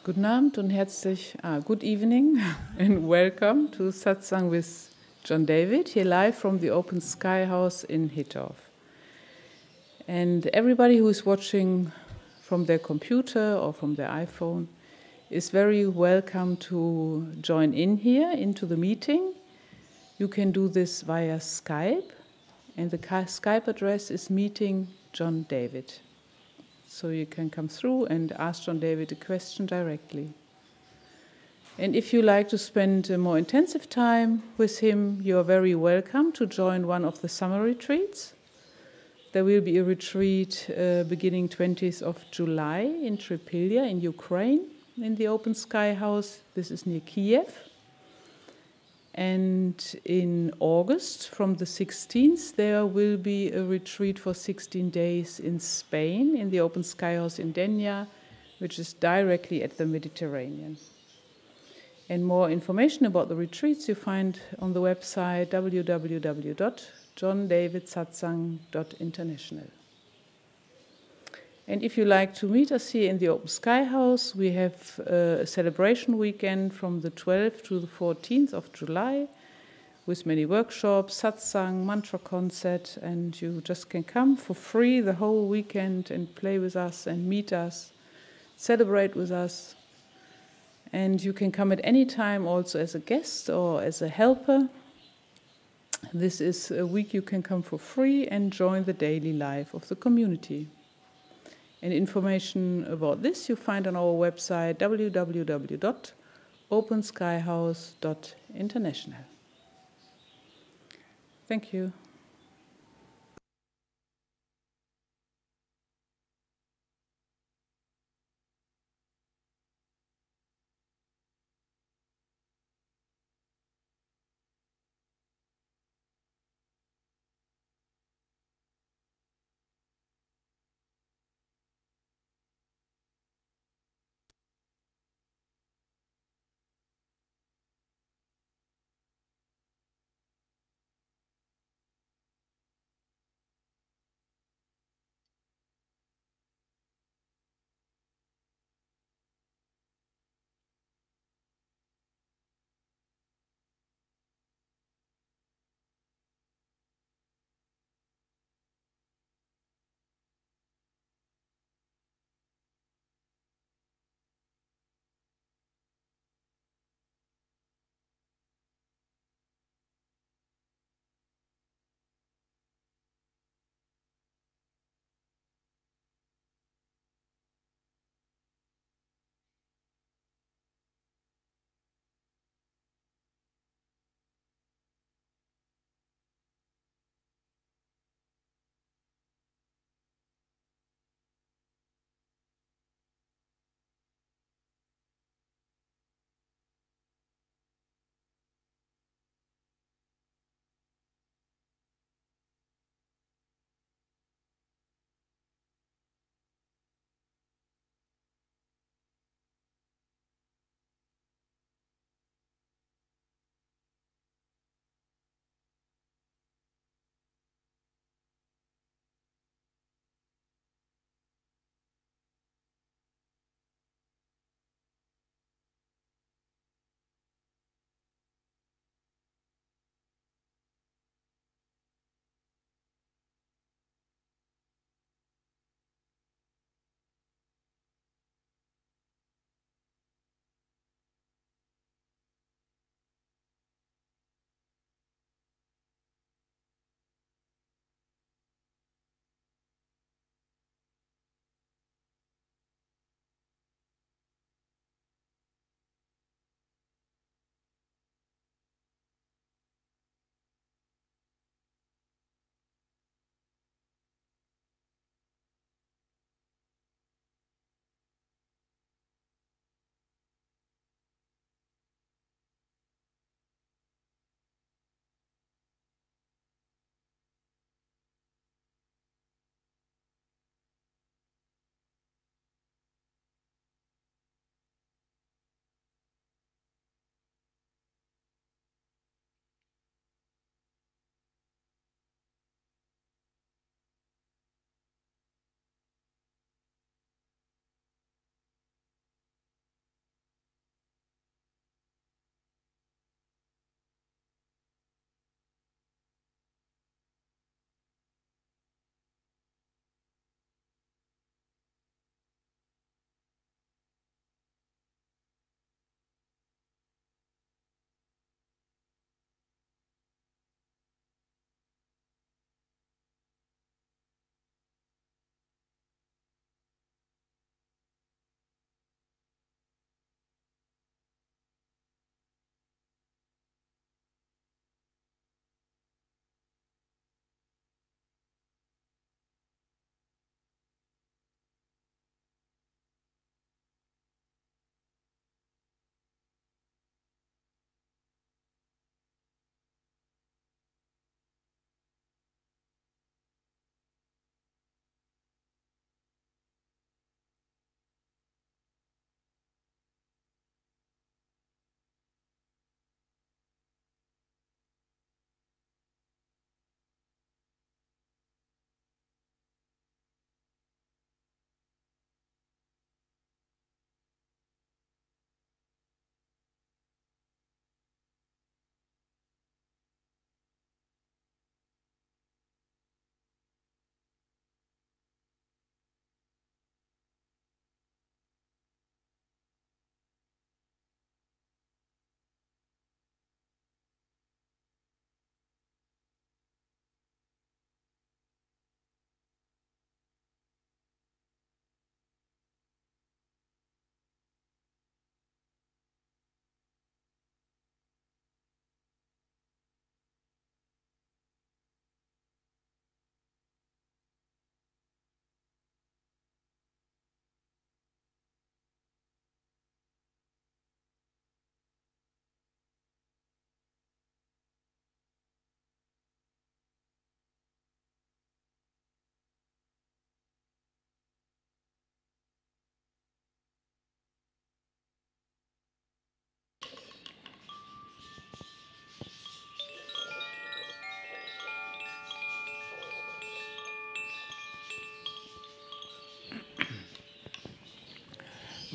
Guten Abend und good evening and welcome to Satsang with John David, here live from the Open Sky House in Hittorf. And everybody who is watching from their computer or from their iPhone is very welcome to join in here into the meeting. You can do this via Skype, and the Skype address is Meeting John David. So you can come through and ask John David a question directly. And if you like to spend a more intensive time with him, you are very welcome to join one of the summer retreats. There will be a retreat beginning 20th of July in Tripilya in Ukraine, in the Open Sky House. This is near Kiev. And in August, from the 16th, there will be a retreat for 16 days in Spain, in the Open Sky House in Denia, which is directly at the Mediterranean. And more information about the retreats you find on the website www.johndavidsatsang.international. And if you like to meet us here in the Open Sky House, we have a celebration weekend from the 12th to the 14th of July with many workshops, satsang, mantra concert, and you just can come for free the whole weekend and play with us and meet us, celebrate with us. And you can come at any time also as a guest or as a helper. This is a week you can come for free and join the daily life of the community. And information about this you find on our website www.openskyhouse.international. Thank you.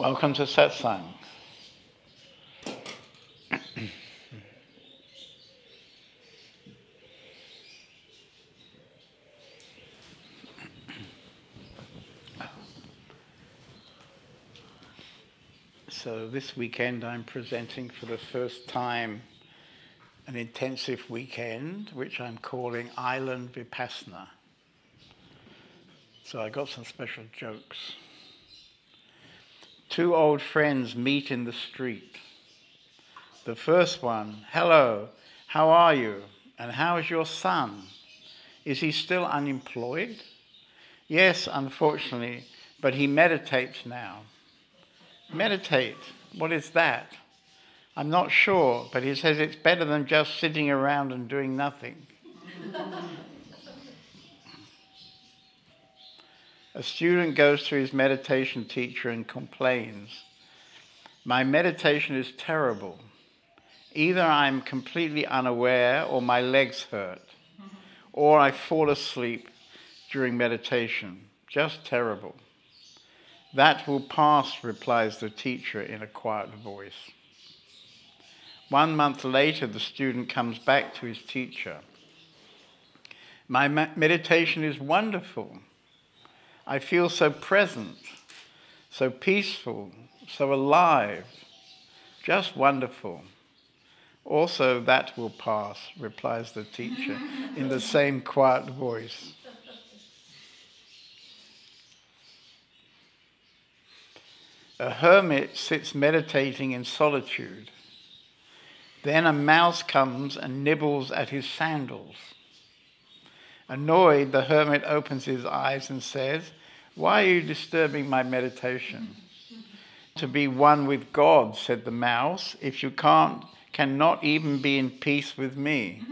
Welcome to satsang. So this weekend I'm presenting for the first time an intensive weekend, which I'm calling Island Vipassana. So I got some special jokes. Two old friends meet in the street. The first one, "Hello, how are you? And how is your son? Is he still unemployed?" "Yes, unfortunately, but he meditates now." "Meditate? What is that?" "I'm not sure, but he says it's better than just sitting around and doing nothing." A student goes to his meditation teacher and complains, "My meditation is terrible. Either I'm completely unaware or my legs hurt, or I fall asleep during meditation. Just terrible." "That will pass," replies the teacher in a quiet voice. 1 month later, the student comes back to his teacher. "My meditation is wonderful. I feel so present, so peaceful, so alive. Just wonderful." "Also, that will pass," replies the teacher in the same quiet voice. A hermit sits meditating in solitude. Then a mouse comes and nibbles at his sandals. Annoyed, the hermit opens his eyes and says, "Why are you disturbing my meditation?" "To be one with God," said the mouse, "if you cannot even be in peace with me."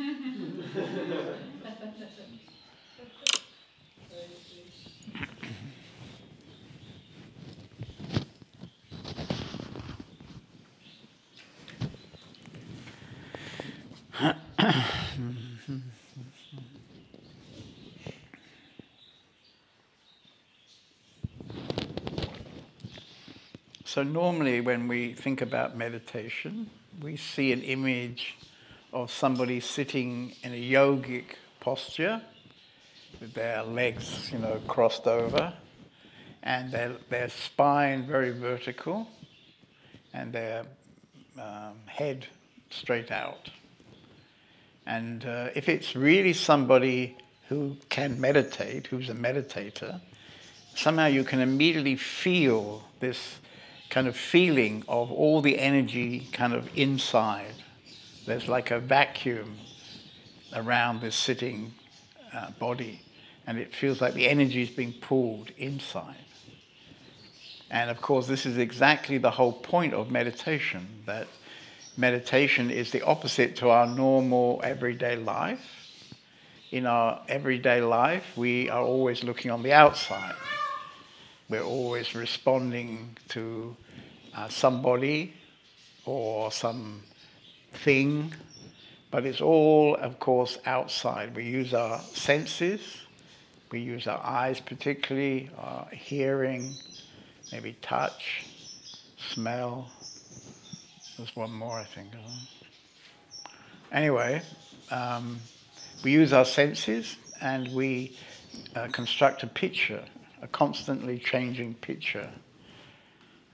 So normally when we think about meditation, we see an image of somebody sitting in a yogic posture with their legs, crossed over, and their spine very vertical, and their head straight out. And if it's really somebody who can meditate, who's a meditator, somehow you can immediately feel this kind of feeling of all the energy kind of inside. There's like a vacuum around this sitting body, and it feels like the energy is being pulled inside. And of course, this is exactly the whole point of meditation, that meditation is the opposite to our normal everyday life. In our everyday life, we are always looking on the outside. We're always responding to somebody or some thing, but it's all, of course, outside. We use our senses, we use our eyes particularly, our hearing, maybe touch, smell. There's one more, I think. Anyway, we use our senses and we construct a picture, a constantly changing picture.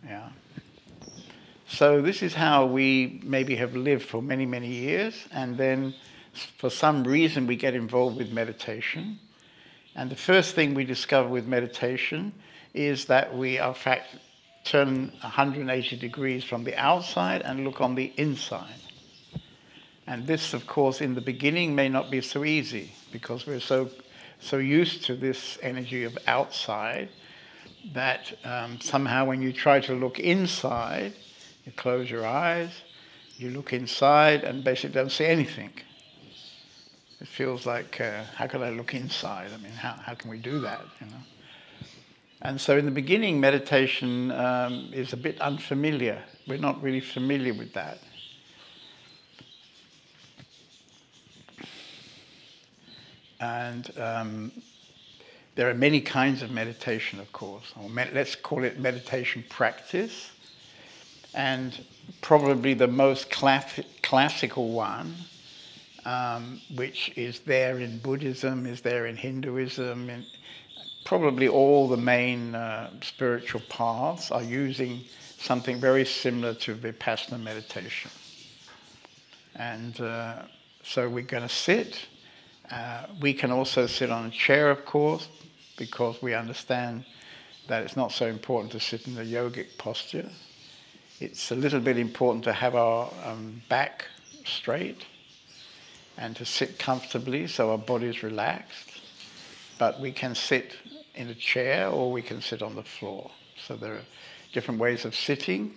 Yeah. So this is how we maybe have lived for many, many years, and then for some reason we get involved with meditation. And the first thing we discover with meditation is that we, in fact, turn 180 degrees from the outside and look on the inside. And this, of course, in the beginning may not be so easy, because we're so used to this energy of outside that somehow when you try to look inside, you close your eyes, you look inside and basically don't see anything. It feels like, how can I look inside? I mean, how can we do that, And so in the beginning, meditation is a bit unfamiliar. We're not really familiar with that. And There are many kinds of meditation, of course. Or let's call it meditation practice. And probably the most classical one, which is there in Buddhism, is there in Hinduism, and probably all the main spiritual paths are using something very similar to Vipassana meditation. And so we're going to sit. We can also sit on a chair, of course, because we understand that it's not so important to sit in the yogic posture. It's a little bit important to have our back straight and to sit comfortably so our body is relaxed. But we can sit in a chair or we can sit on the floor. So there are different ways of sitting.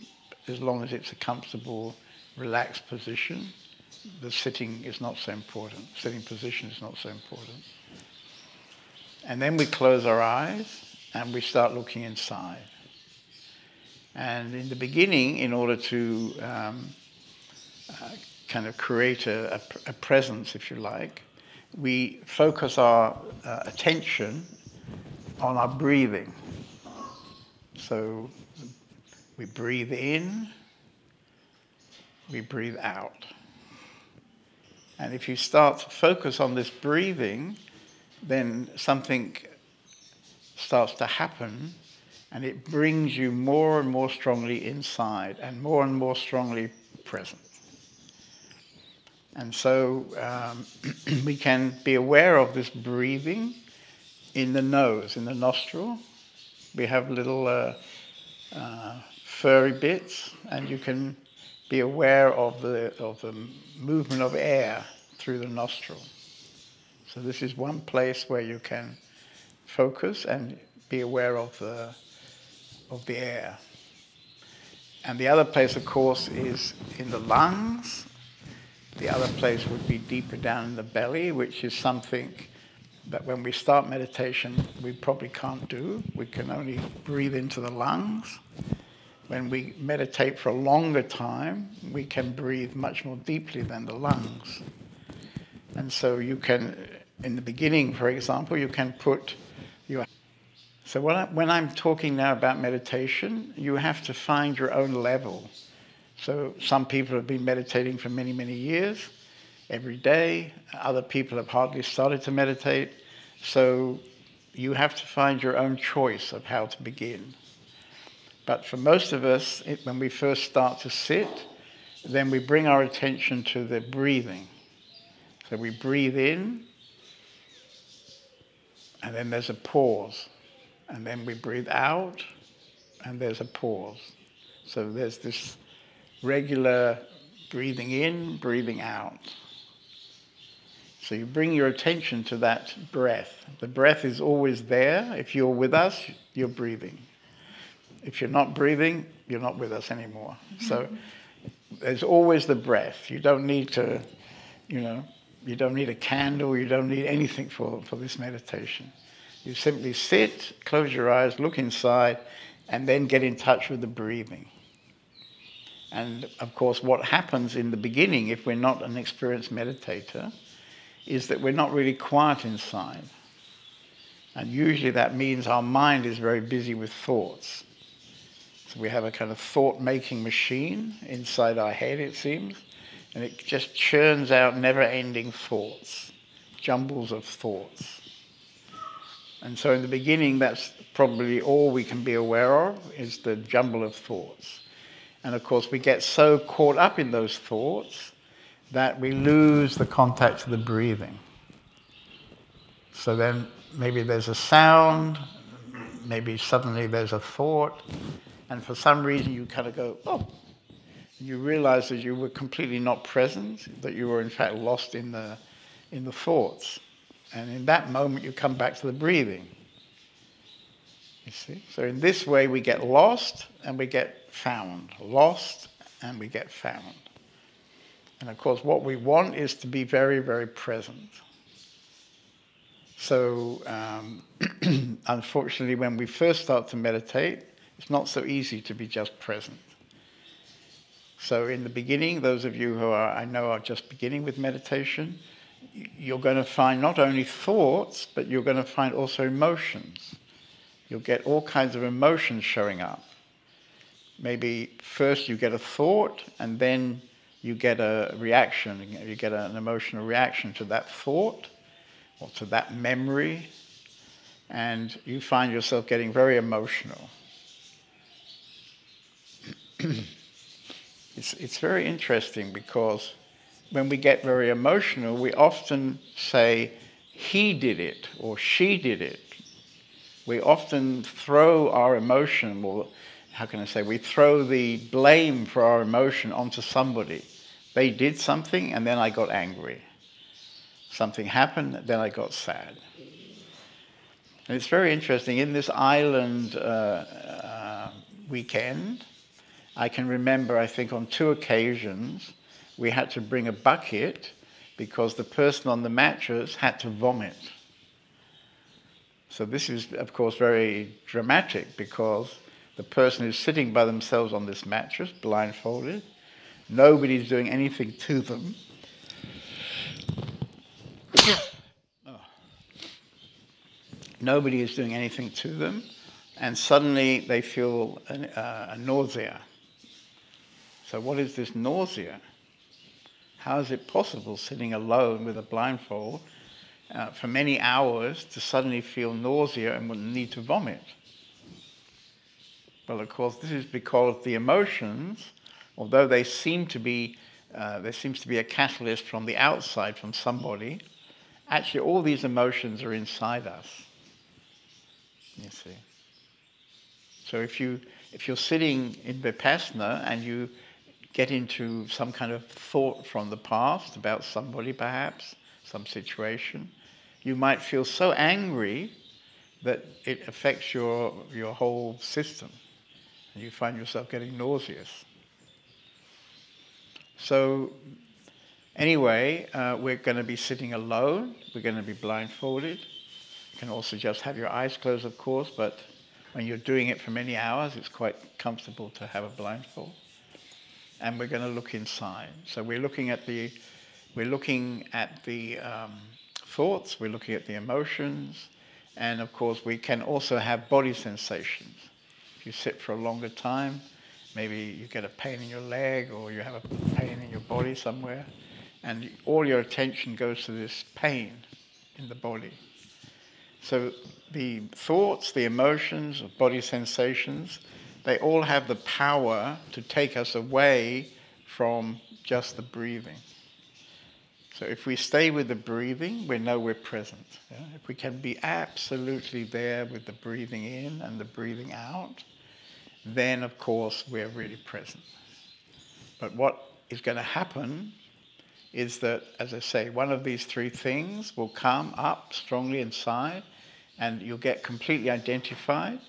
As long as it's a comfortable, relaxed position, the sitting is not so important. Sitting position is not so important. And then we close our eyes and we start looking inside. And in the beginning, in order to kind of create a presence, if you like, we focus our attention on our breathing. So we breathe in, we breathe out. And if you start to focus on this breathing, then something starts to happen, and it brings you more and more strongly inside and more strongly present. And so we can be aware of this breathing in the nose, in the nostril. We have little furry bits, and you can be aware of the movement of air through the nostril. So this is one place where you can focus and be aware of the air. And the other place, of course, is in the lungs. The other place would be deeper down in the belly, which is something that when we start meditation, we probably can't do. We can only breathe into the lungs. When we meditate for a longer time, we can breathe much more deeply than the lungs. And so you can, in the beginning, for example, you can put your... So when I'm talking now about meditation, you have to find your own level. So some people have been meditating for many, many years, every day. Other people have hardly started to meditate. So you have to find your own choice of how to begin. But for most of us, when we first start to sit, then we bring our attention to the breathing. So we breathe in, and then there's a pause. And then we breathe out, and there's a pause. So there's this regular breathing in, breathing out. So you bring your attention to that breath. The breath is always there. If you're with us, you're breathing. If you're not breathing, you're not with us anymore. So there's always the breath. You don't need to, you don't need a candle, you don't need anything for this meditation. You simply sit, close your eyes, look inside, and then get in touch with the breathing. And of course, what happens in the beginning, if we're not an experienced meditator, is that we're not really quiet inside. And usually that means our mind is very busy with thoughts. So we have a kind of thought-making machine inside our head, it seems, and it just churns out never-ending thoughts, jumbles of thoughts. And so in the beginning, that's probably all we can be aware of, is the jumble of thoughts. And of course, we get so caught up in those thoughts that we lose the contact to the breathing. So then maybe there's a sound, maybe suddenly there's a thought, and for some reason you kind of go, oh, you realize that you were completely not present, that you were in fact lost in the thoughts. And in that moment you come back to the breathing. You see? So in this way we get lost and we get found. Lost and we get found. And of course what we want is to be very, very present. So unfortunately when we first start to meditate, it's not so easy to be just present. So in the beginning, those of you who I know are just beginning with meditation, you're going to find not only thoughts, but you're going to find also emotions. You'll get all kinds of emotions showing up. Maybe first you get a thought, and then you get a reaction. You get an emotional reaction to that thought or to that memory, and you find yourself getting very emotional. It's very interesting, because when we get very emotional, we often say, he did it or she did it. We often throw our emotion, or how can I say, we throw the blame for our emotion onto somebody. They did something and then I got angry. Something happened, then I got sad. And it's very interesting. In this island weekend, I can remember, I think on 2 occasions, we had to bring a bucket because the person on the mattress had to vomit. So this is, of course, very dramatic, because the person who's sitting by themselves on this mattress, blindfolded, nobody's doing anything to them. Nobody is doing anything to them, and suddenly they feel a nausea. So what is this nausea? How is it possible, sitting alone with a blindfold for many hours, to suddenly feel nausea and need to vomit? Well, of course, this is because the emotions, although they seem to be, there seems to be a catalyst from the outside, from somebody, actually all these emotions are inside us. You see. So if you're sitting in Vipassana and you get into some kind of thought from the past about somebody, perhaps, some situation, you might feel so angry that it affects your whole system, and you find yourself getting nauseous. So anyway, we're going to be sitting alone, we're going to be blindfolded. You can also just have your eyes closed, of course, but when you're doing it for many hours, it's quite comfortable to have a blindfold. And we're going to look inside. So we're looking at the thoughts, we're looking at the emotions, and of course we can also have body sensations. If you sit for a longer time, maybe you get a pain in your leg, or you have a pain in your body somewhere, and all your attention goes to this pain in the body. So the thoughts, the emotions, the body sensations, they all have the power to take us away from just the breathing. So if we stay with the breathing, we know we're present. Yeah? If we can be absolutely there with the breathing in and the breathing out, then of course we're really present. But what is going to happen is that, as I say, one of these 3 things will come up strongly inside, and you'll get completely identified,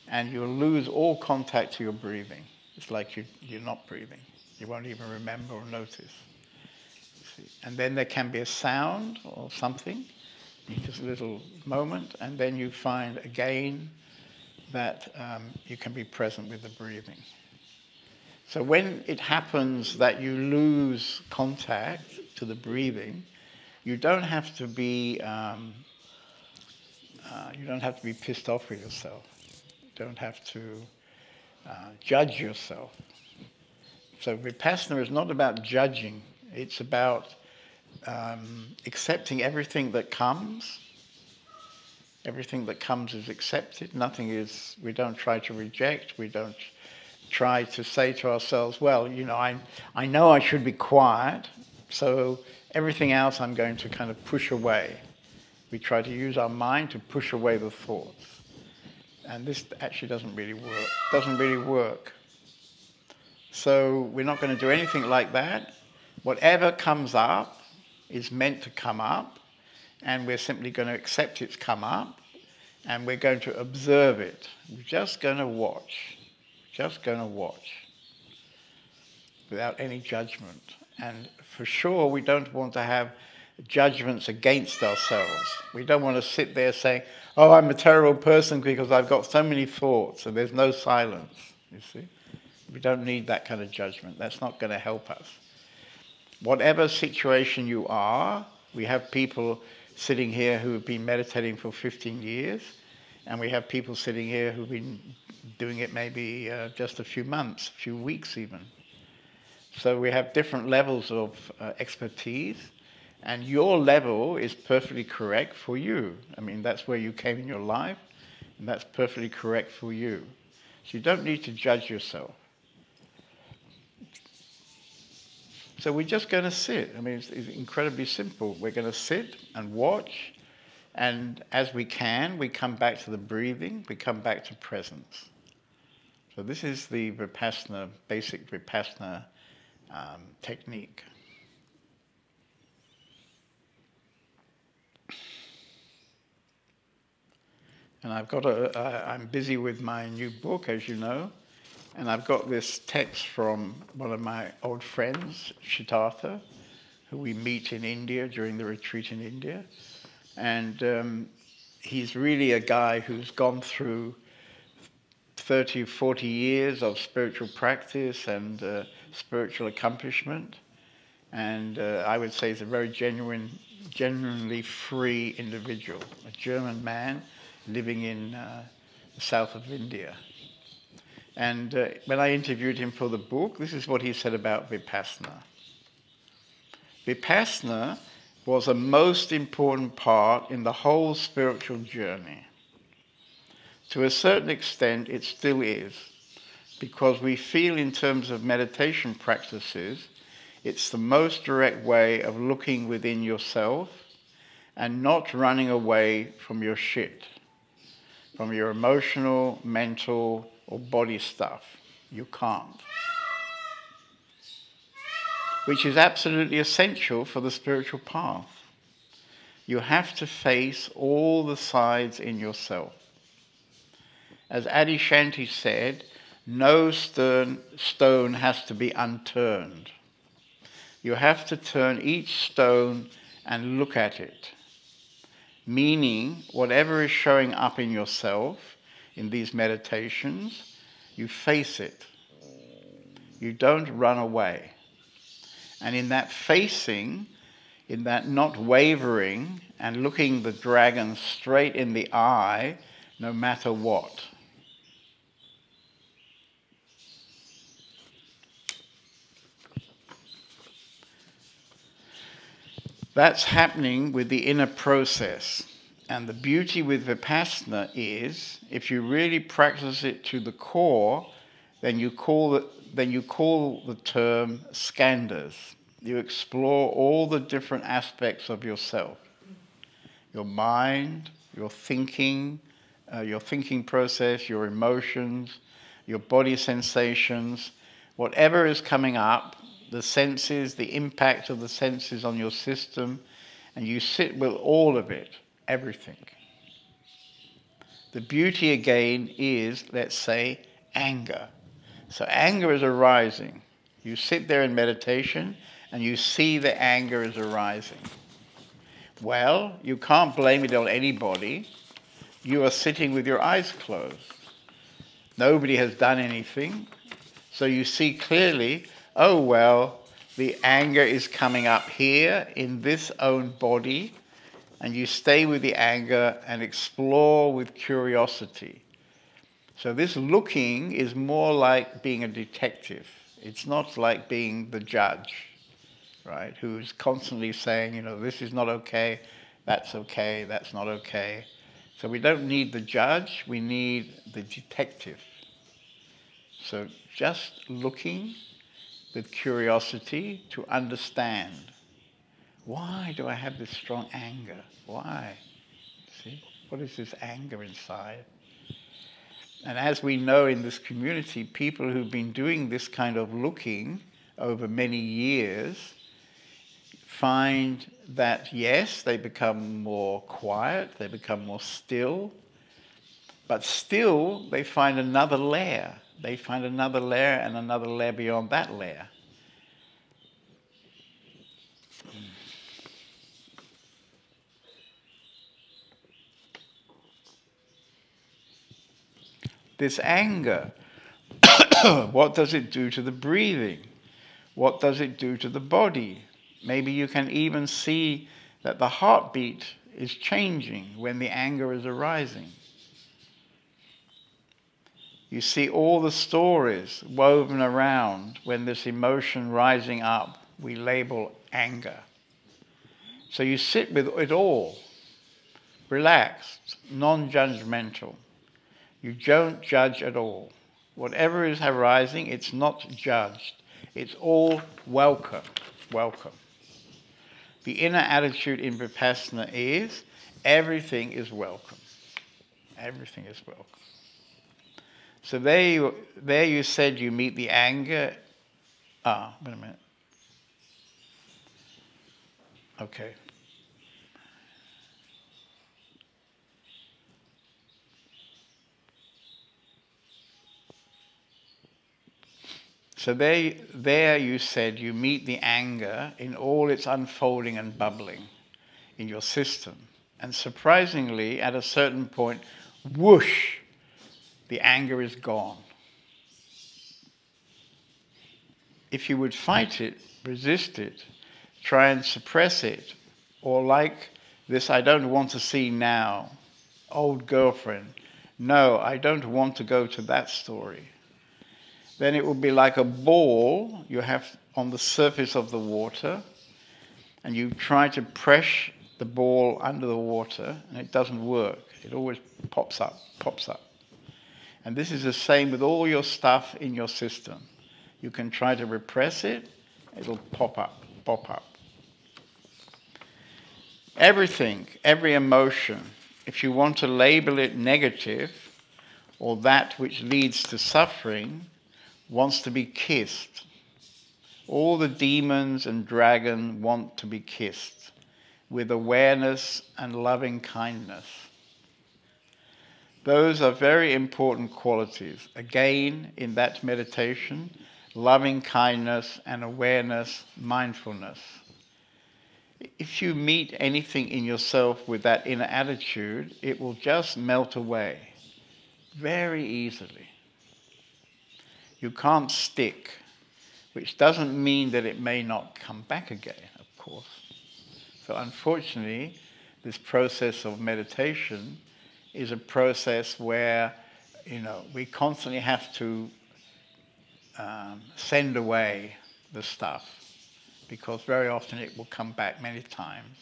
and you'll lose all contact to your breathing. It's like you're not breathing. You won't even remember or notice. And then there can be a sound or something, just a little moment, and then you find again that you can be present with the breathing. So when it happens that you lose contact to the breathing, you don't have to be pissed off with yourself. You don't have to judge yourself. So Vipassana is not about judging. It's about accepting everything that comes. Everything that comes is accepted. We don't try to reject. We don't try to say to ourselves, well, I know I should be quiet, so everything else I'm going to kind of push away. We try to use our mind to push away the thoughts. And this actually doesn't really work. So we're not going to do anything like that. Whatever comes up is meant to come up, and we're simply going to accept it's come up, and we're going to observe it. We're just going to watch. Without any judgment. And for sure, we don't want to have judgments against ourselves. We don't want to sit there saying, oh, I'm a terrible person because I've got so many thoughts and there's no silence, you see. We don't need that kind of judgment. That's not going to help us. Whatever situation you are, We have people sitting here who have been meditating for 15 years, and we have people sitting here who've been doing it maybe just a few months, a few weeks even. So we have different levels of expertise, and your level is perfectly correct for you. I mean, that's where you came in your life, and that's perfectly correct for you. So you don't need to judge yourself. So we're just going to sit. I mean, it's incredibly simple. We're going to sit and watch, and as we can, we come back to the breathing, we come back to presence. So this is the Vipassana, basic Vipassana technique. And I'm busy with my new book, as you know, and I've got this text from one of my old friends, Siddhartha, who we meet in India during the retreat in India. And he's really a guy who's gone through 30, 40 years of spiritual practice and spiritual accomplishment. And I would say he's a very genuinely free individual, a German man living in the south of India. And when I interviewed him for the book, this is what he said about Vipassana. Vipassana was a most important part in the whole spiritual journey. To a certain extent, it still is, because we feel in terms of meditation practices, it's the most direct way of looking within yourself and not running away from your shit, from your emotional, mental, or body stuff. You can't. Which is absolutely essential for the spiritual path. You have to face all the sides in yourself. As Adi Shanti said, no stone has to be unturned. You have to turn each stone and look at it. Meaning, whatever is showing up in yourself in these meditations, you face it. You don't run away. And in that facing, in that not wavering and looking the dragon straight in the eye, no matter what. That's happening with the inner process. And the beauty with Vipassana is, if you really practice it to the core, then you call the term skandhas. You explore all the different aspects of yourself. Your mind, your thinking process, your emotions, your body sensations, whatever is coming up, the senses, the impact of the senses on your system, and you sit with all of it, everything. The beauty again is, let's say, anger. So anger is arising. You sit there in meditation and you see the anger is arising. Well, you can't blame it on anybody. You are sitting with your eyes closed. Nobody has done anything. So you see clearly, oh well, the anger is coming up here in this own body, and you stay with the anger and explore with curiosity. So this looking is more like being a detective. It's not like being the judge, right, who's constantly saying, you know, this is not okay, that's not okay. So we don't need the judge, we need the detective. So just looking with curiosity to understand. Why do I have this strong anger? Why? See? What is this anger inside? And as we know in this community, people who've been doing this kind of looking over many years find that, yes, they become more quiet, they become more still, but still they find another layer. They find another layer and another layer beyond that layer. This anger, what does it do to the breathing? What does it do to the body? Maybe you can even see that the heartbeat is changing when the anger is arising. You see all the stories woven around when this emotion rising up, we label anger. So you sit with it all, relaxed, non-judgmental. You don't judge at all. Whatever is arising, it's not judged. It's all welcome, welcome. The inner attitude in Vipassana is everything is welcome. Everything is welcome. So there you said you meet the anger. Wait a minute. Okay. So there you said you meet the anger in all its unfolding and bubbling in your system. And surprisingly, at a certain point, whoosh, the anger is gone. If you would fight it, resist it, try and suppress it, or like this I don't want to see now, old girlfriend, no, I don't want to go to that story, then it will be like a ball you have on the surface of the water, and you try to press the ball under the water, and it doesn't work. It always pops up, pops up. And this is the same with all your stuff in your system. You can try to repress it, it'll pop up, pop up. Everything, every emotion, if you want to label it negative, or that which leads to suffering, wants to be kissed. All the demons and dragon want to be kissed with awareness and loving kindness. Those are very important qualities. Again, in that meditation, loving kindness and awareness, mindfulness. If you meet anything in yourself with that inner attitude, it will just melt away very easily. You can't stick, which doesn't mean that it may not come back again, of course. So unfortunately, this process of meditation is a process where, we constantly have to send away the stuff, because very often it will come back many times.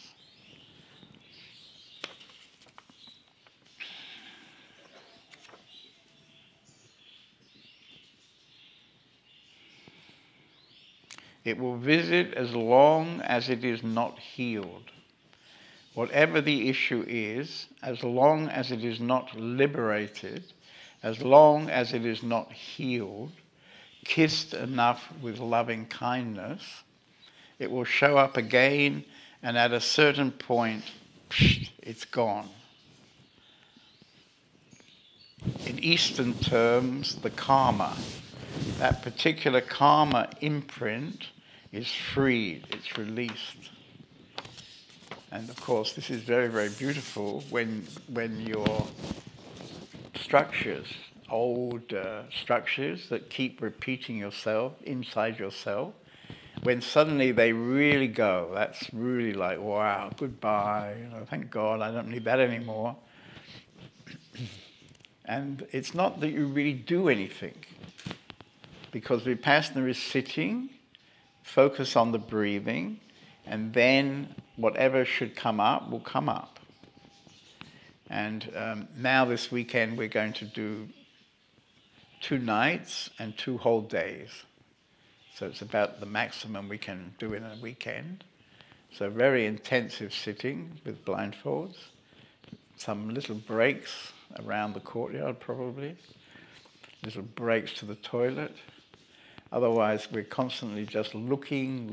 It will visit as long as it is not healed. Whatever the issue is, as long as it is not liberated, as long as it is not healed, kissed enough with loving kindness, it will show up again, and at a certain point, it's gone. In Eastern terms, the karma, that particular karma imprint is freed, it's released. And of course, this is very, very beautiful when your structures, old structures that keep repeating yourself inside yourself, when suddenly they really go, that's really like, wow, goodbye, thank God, I don't need that anymore. And it's not that you really do anything, because Vipassana is sitting, focus on the breathing, and then whatever should come up will come up. And now this weekend we're going to do 2 nights and 2 whole days. So it's about the maximum we can do in a weekend. So very intensive sitting with blindfolds, some little breaks around the courtyard probably, little breaks to the toilet. Otherwise we're constantly just looking.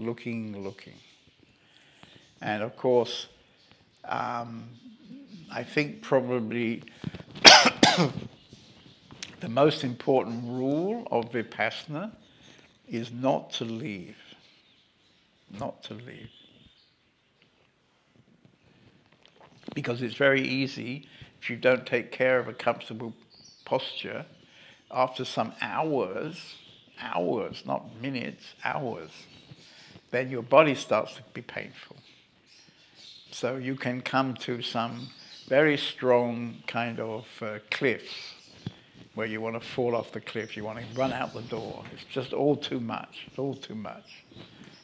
And of course, I think probably the most important rule of Vipassana is not to leave. Not to leave. Because it's very easy, if you don't take care of a comfortable posture, after some hours, not minutes, hours, then your body starts to be painful. So you can come to some very strong kind of cliffs where you want to fall off the cliff, you want to run out the door. It's just all too much. It's all too much.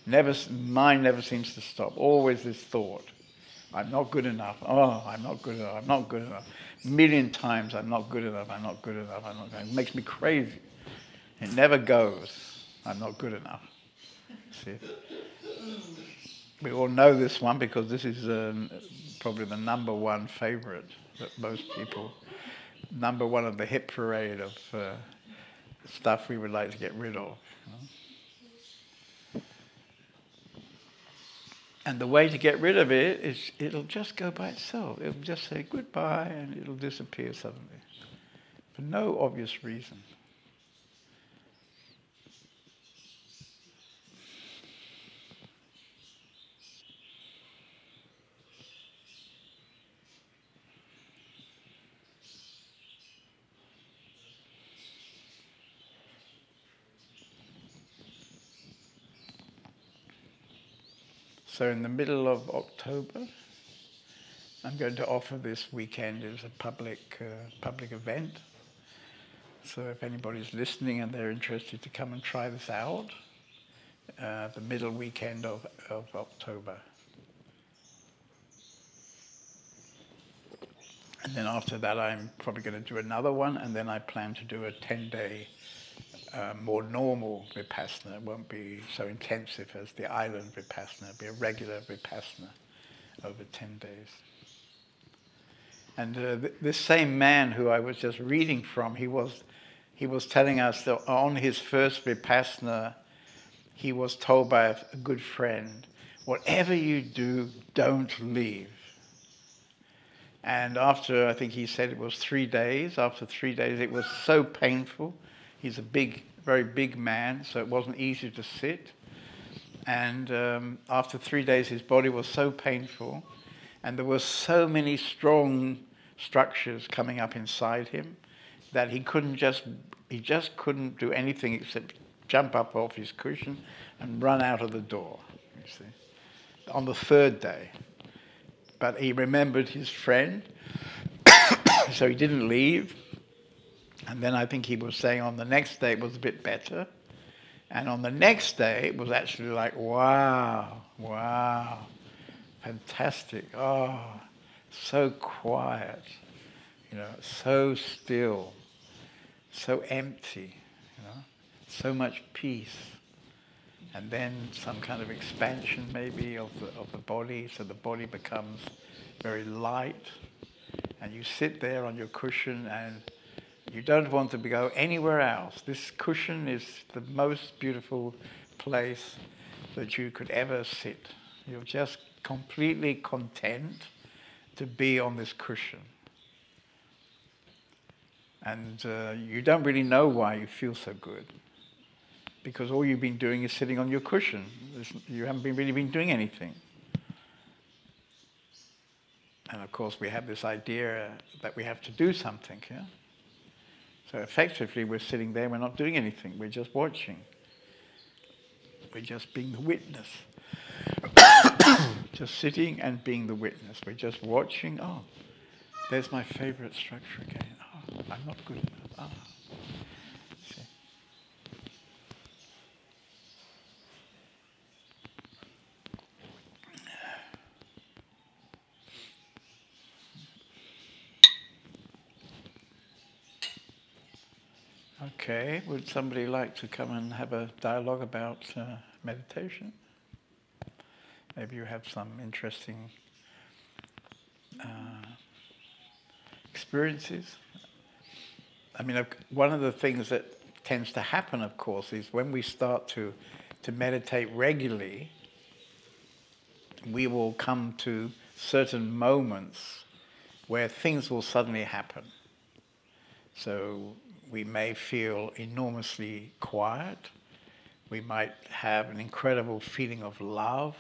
Mind never seems to stop. Always this thought. I'm not good enough. Oh, I'm not good enough. I'm not good enough. A million times, I'm not good enough. I'm not good enough. I'm not good enough. It makes me crazy. It never goes. I'm not good enough. See? We all know this one because this is probably the number one favorite that most people, number one of the hit parade of stuff we would like to get rid of. You know? And the way to get rid of it is it'll just go by itself. It'll just say goodbye and it'll disappear suddenly for no obvious reason. So in the middle of October, I'm going to offer this weekend as a public event. So if anybody's listening and they're interested to come and try this out, the middle weekend of October. And then after that, I'm probably going to do another one, and then I plan to do a 10-day more normal Vipassana. It won't be so intensive as the island Vipassana. It'll be a regular Vipassana over 10 days. And this same man who I was just reading from, he was telling us that on his first Vipassana, he was told by a good friend, whatever you do, don't leave. And after, I think he said it was 3 days, after 3 days it was so painful. He's a very big man, so it wasn't easy to sit. And after 3 days his body was so painful, and there were so many strong structures coming up inside him that he just couldn't do anything except jump up off his cushion and run out of the door, you see, on the 3rd day. But he remembered his friend, so he didn't leave. And then I think he was saying on the next day it was a bit better. And on the next day it was actually like, wow, fantastic. Oh, so quiet, you know, so still, so empty, you know, so much peace. And then some kind of expansion maybe of the body, so the body becomes very light. And you sit there on your cushion and you don't want to go anywhere else. This cushion is the most beautiful place that you could ever sit. You're just completely content to be on this cushion. And you don't really know why you feel so good, because all you've been doing is sitting on your cushion. You haven't really been doing anything. And of course we have this idea that we have to do something, yeah? So effectively we're sitting there, we're not doing anything, we're just watching. We're just being the witness. Just sitting and being the witness. We're just watching. Oh, there's my favorite structure again. Oh, I'm not good enough. Oh. See. Okay, would somebody like to come and have a dialogue about meditation? Maybe you have some interesting experiences. I mean, one of the things that tends to happen, of course, is when we start to meditate regularly, we will come to certain moments where things will suddenly happen. So we may feel enormously quiet. We might have an incredible feeling of love.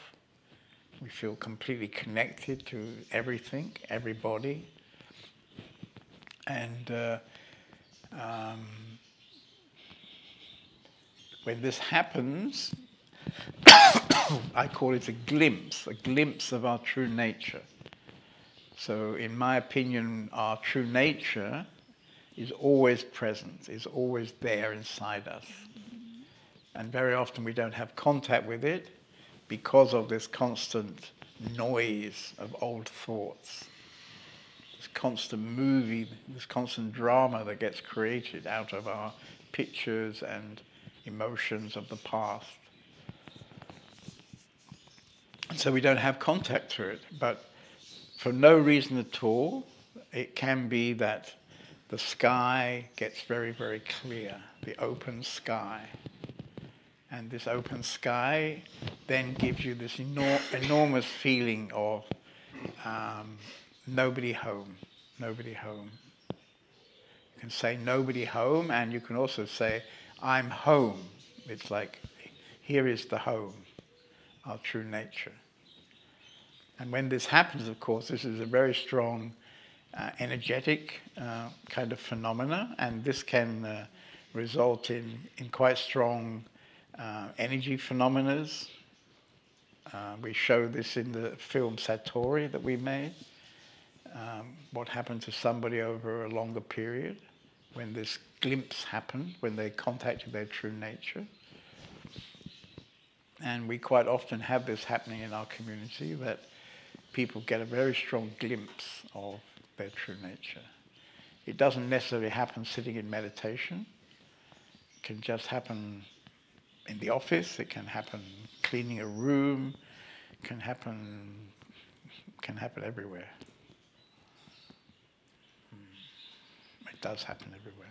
We feel completely connected to everything, everybody. And when this happens, I call it a glimpse of our true nature. So in my opinion, our true nature is always present, is always there inside us. And very often we don't have contact with it because of this constant noise of old thoughts, this constant movie, this constant drama that gets created out of our pictures and emotions of the past. And so we don't have contact to it. But for no reason at all, it can be that the sky gets very, very clear, the open sky. And this open sky then gives you this enormous feeling of nobody home, nobody home. You can say nobody home, and you can also say, I'm home. It's like, here is the home, our true nature. And when this happens, of course, this is a very strong energetic kind of phenomena, and this can result in quite strong energy phenomena. We show this in the film SatTV that we made. What happened to somebody over a longer period when this glimpse happened, when they contacted their true nature. And we quite often have this happening in our community, that people get a very strong glimpse of their true nature. It doesn't necessarily happen sitting in meditation. It can just happen in the office. It can happen cleaning a room. It can happen everywhere. It does happen everywhere.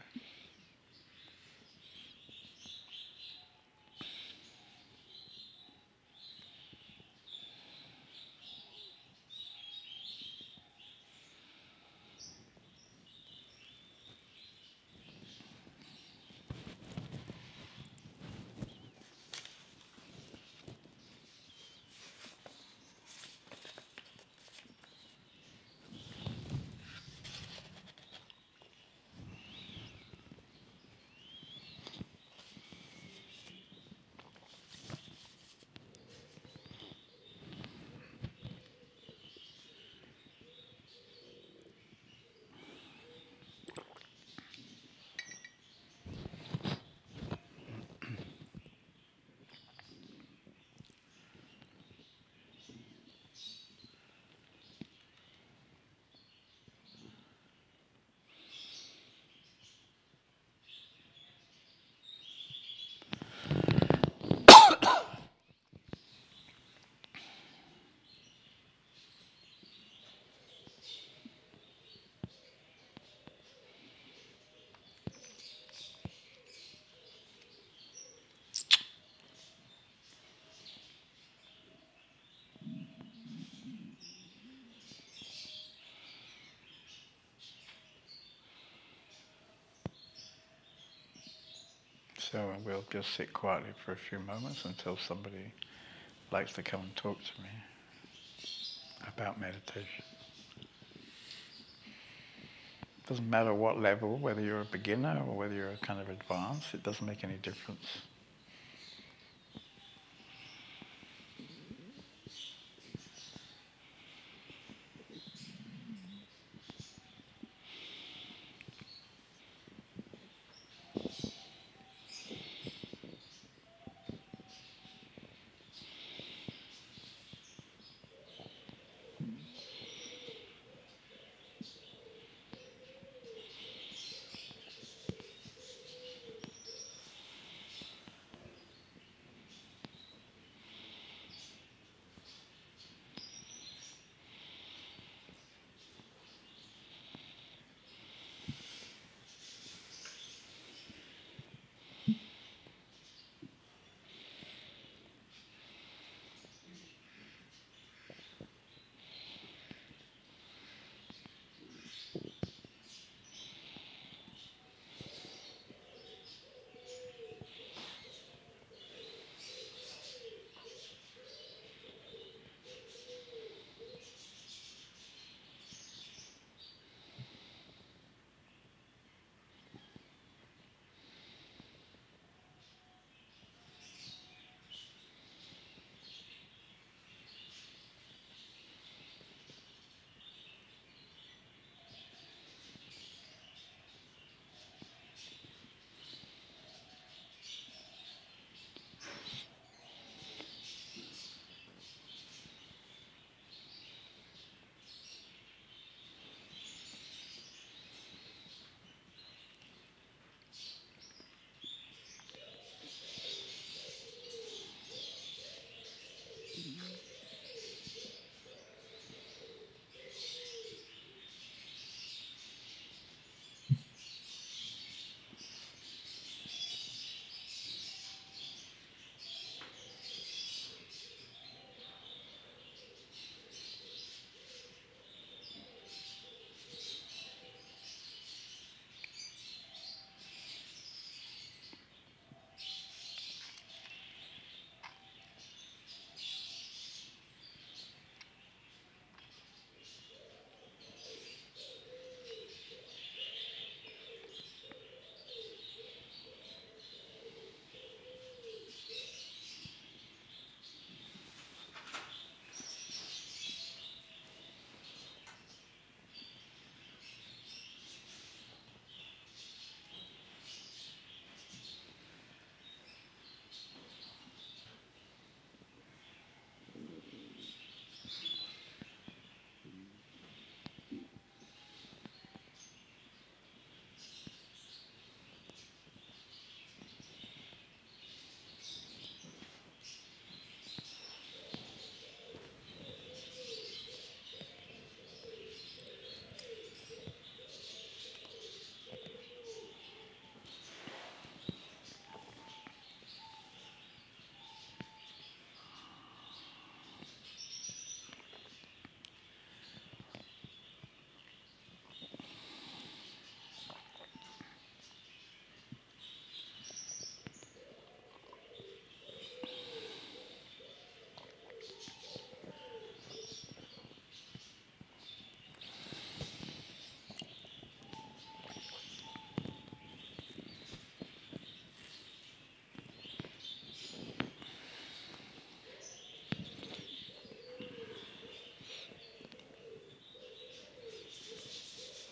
So we'll just sit quietly for a few moments until somebody likes to come and talk to me about meditation. It doesn't matter what level, whether you're a beginner or whether you're kind of advanced, it doesn't make any difference.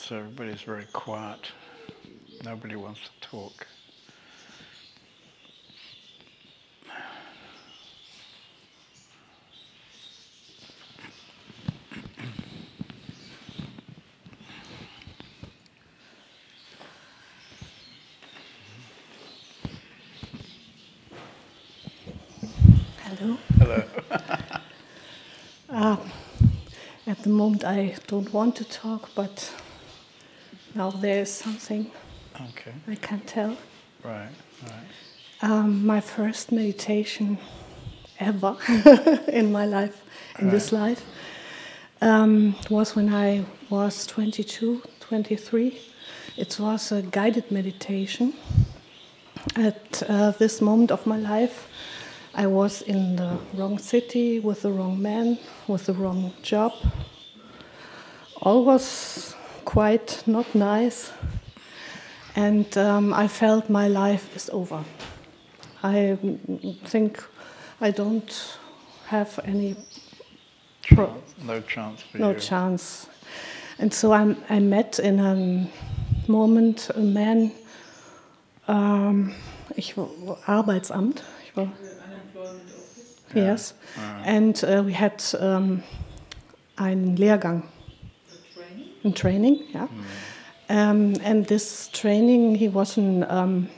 so everybody's very quiet. Nobody wants to talk. Hello. Hello. At the moment I don't want to talk, but now there is something Okay. I can tell. Right, right. My first meditation ever in my life, in this life, was when I was 22, 23. It was a guided meditation. At this moment of my life, I was in the wrong city, with the wrong man, with the wrong job. All was quite not nice, and I felt my life is over. I think I don't have any No chance for no you. chance. And so I met in a moment a man, ich war Arbeitsamt, ich war, yes, and we had einen Lehrgang, a training, yeah. And this training, he was ein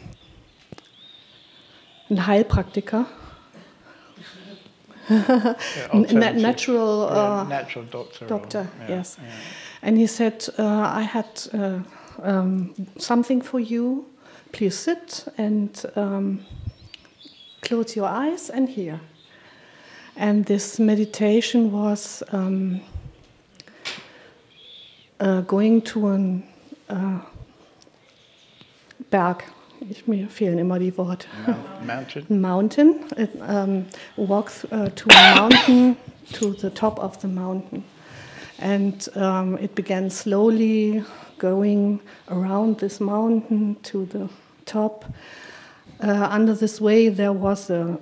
Heilpraktiker, natural natural doctor. Yes. Yeah. And he said, I had something for you. Please sit and close your eyes and hear. And this meditation was going to a Berg. Mir fehlen immer die Worte. Mountain. Walk to a mountain, to the top of the mountain. And it began slowly going around this mountain to the top. Under this way there was a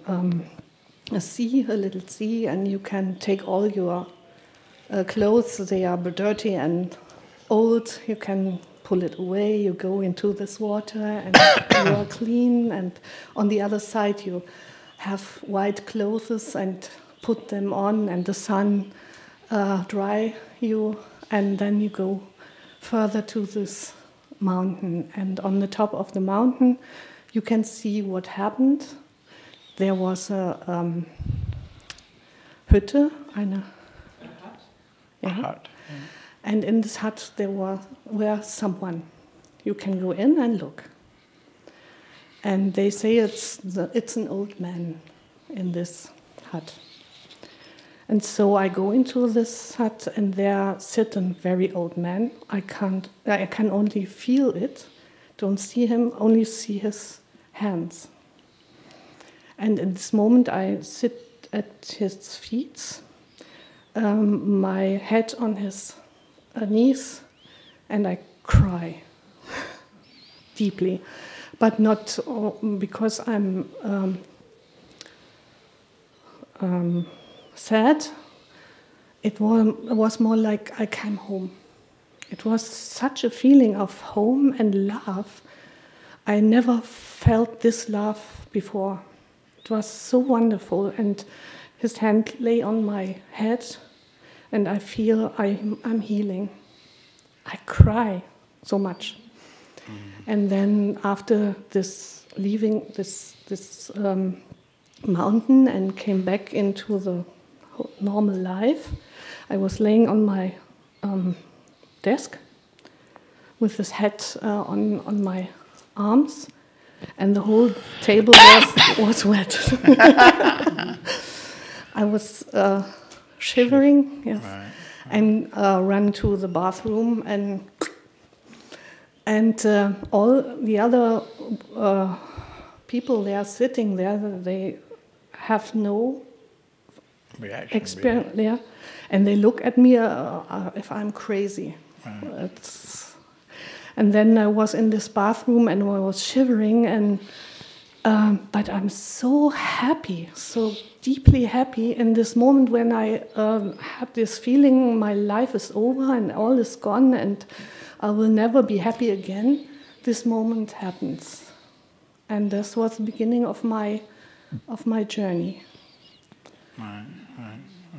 sea, a little sea, and you can take all your clothes. They are dirty and old. You can pull it away. You go into this water and you are clean. And on the other side you have white clothes and put them on, and the sun dry you. And then you go further to this mountain. And on the top of the mountain you can see what happened. There was a Hütte, A hut. And in this hut there were someone. You can go in and look. And they say it's an old man in this hut. And so I go into this hut, and there sits a very old man. I can only feel it, don't see him, only see his hands. And in this moment I sit at his feet, my head on his knees, and I cry deeply, but not because I'm sad. It was more like I came home. It was such a feeling of home and love. I never felt this love before. It was so wonderful, and his hand lay on my head, and I feel I'm healing. I cry so much. And then after this, leaving this mountain and came back into the normal life, I was laying on my desk with his head on my arms, and the whole table was wet. I was shivering, yes, and ran to the bathroom, and all the other people they are sitting there, they have no experience there, and they look at me if I'm crazy. And then I was in this bathroom and I was shivering, and But I'm so happy, so deeply happy in this moment when I have this feeling my life is over and all is gone and I will never be happy again. This moment happens. And this was the beginning of my journey. Right.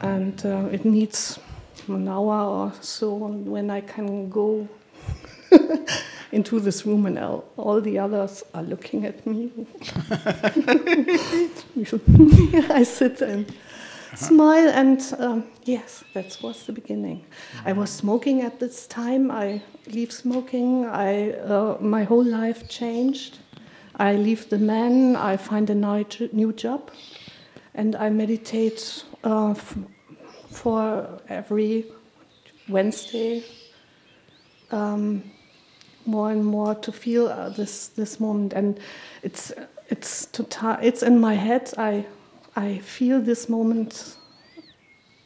And it needs an hour or so when I can go into this room and all the others are looking at me. I sit and smile and yes, that was the beginning. I was smoking at this time. I leave smoking. My whole life changed. I leave the man. I find a new job, and I meditate for every Wednesday. More and more to feel this moment, and it's in my head. I feel this moment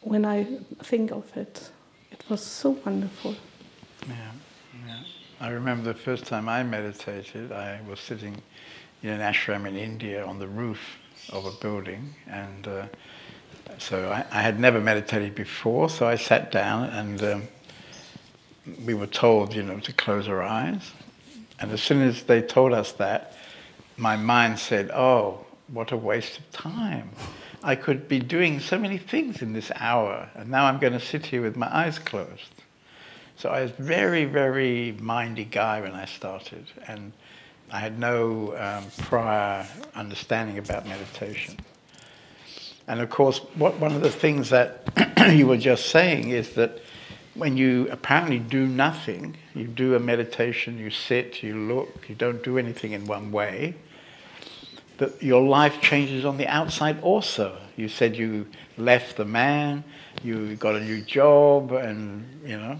when I think of it. It was so wonderful. Yeah. I remember the first time I meditated. I was sitting in an ashram in India on the roof of a building, and so I had never meditated before. So I sat down and. We were told, to close our eyes. And as soon as they told us that, my mind said, oh, what a waste of time. I could be doing so many things in this hour, and now I'm going to sit here with my eyes closed. So I was a very, very mindy guy when I started, and I had no prior understanding about meditation. And of course, one of the things that you were just saying is that when you apparently do nothing, you do a meditation, you sit, you look, you don't do anything in one way, that your life changes on the outside also. You said you left the man, you got a new job, and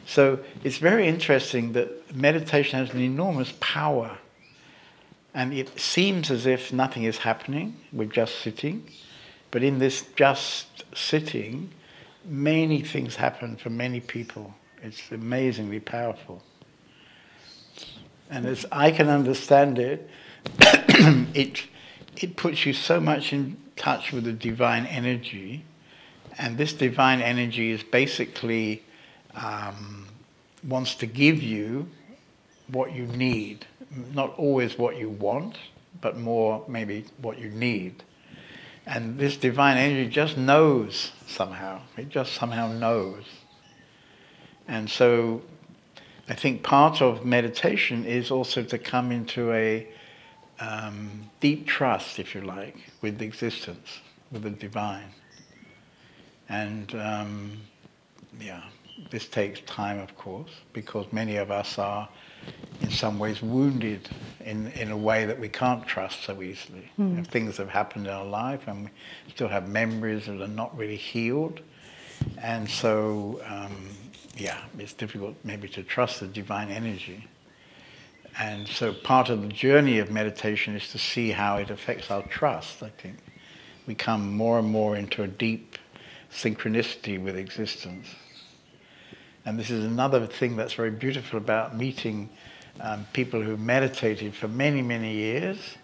So it's very interesting that meditation has an enormous power. And it seems as if nothing is happening, we're just sitting. But in this just sitting, many things happen for many people. It's amazingly powerful. And as I can understand it, it puts you so much in touch with the divine energy. And this divine energy is basically wants to give you what you need. Not always what you want, but more maybe what you need. And this divine energy just knows somehow. It just somehow knows. And so I think part of meditation is also to come into a deep trust, if you like, with existence, with the divine. And this takes time, of course, because many of us are in some ways wounded in a way that we can't trust so easily. Things have happened in our life and we still have memories that are not really healed. And so, it's difficult maybe to trust the divine energy. And so part of the journey of meditation is to see how it affects our trust, I think. We come more and more into a deep synchronicity with existence. And this is another thing that's very beautiful about meeting people who meditated for many, many years.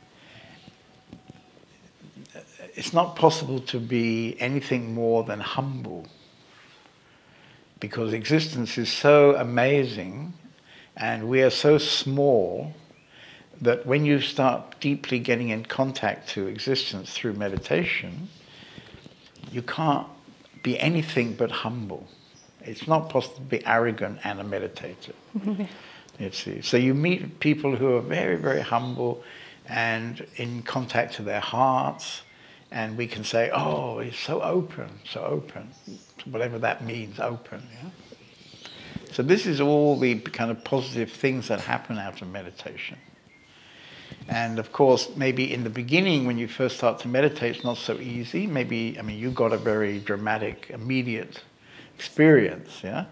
It's not possible to be anything more than humble, because existence is so amazing and we are so small that when you start deeply getting in contact to existence through meditation, you can't be anything but humble. It's not possible to be arrogant and a meditator. So you meet people who are very, very humble and in contact to their hearts, and we can say, oh, it's so open, whatever that means, open. Yeah? So this is all the kind of positive things that happen out of meditation. And of course, maybe in the beginning, when you first start to meditate, it's not so easy. You got a very dramatic, immediate experience, yeah?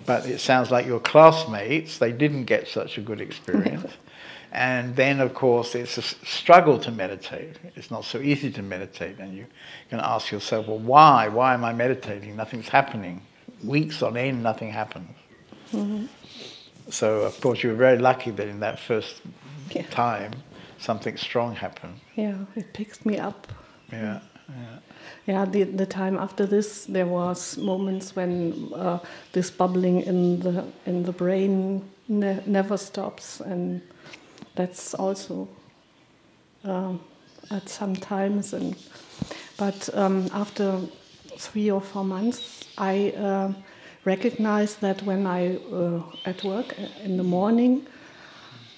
But it sounds like your classmates, they didn't get such a good experience. And then, of course, it's a struggle to meditate. It's not so easy to meditate. And you can ask yourself, well, why? Why am I meditating? Nothing's happening. Weeks on end, nothing happens. So, of course, you were very lucky that in that first time something strong happen. Yeah, it picks me up. Yeah. Yeah, the time after this, there was moments when this bubbling in the brain never stops, and that's also at some times. But after 3 or 4 months, I recognized that when I at work in the morning,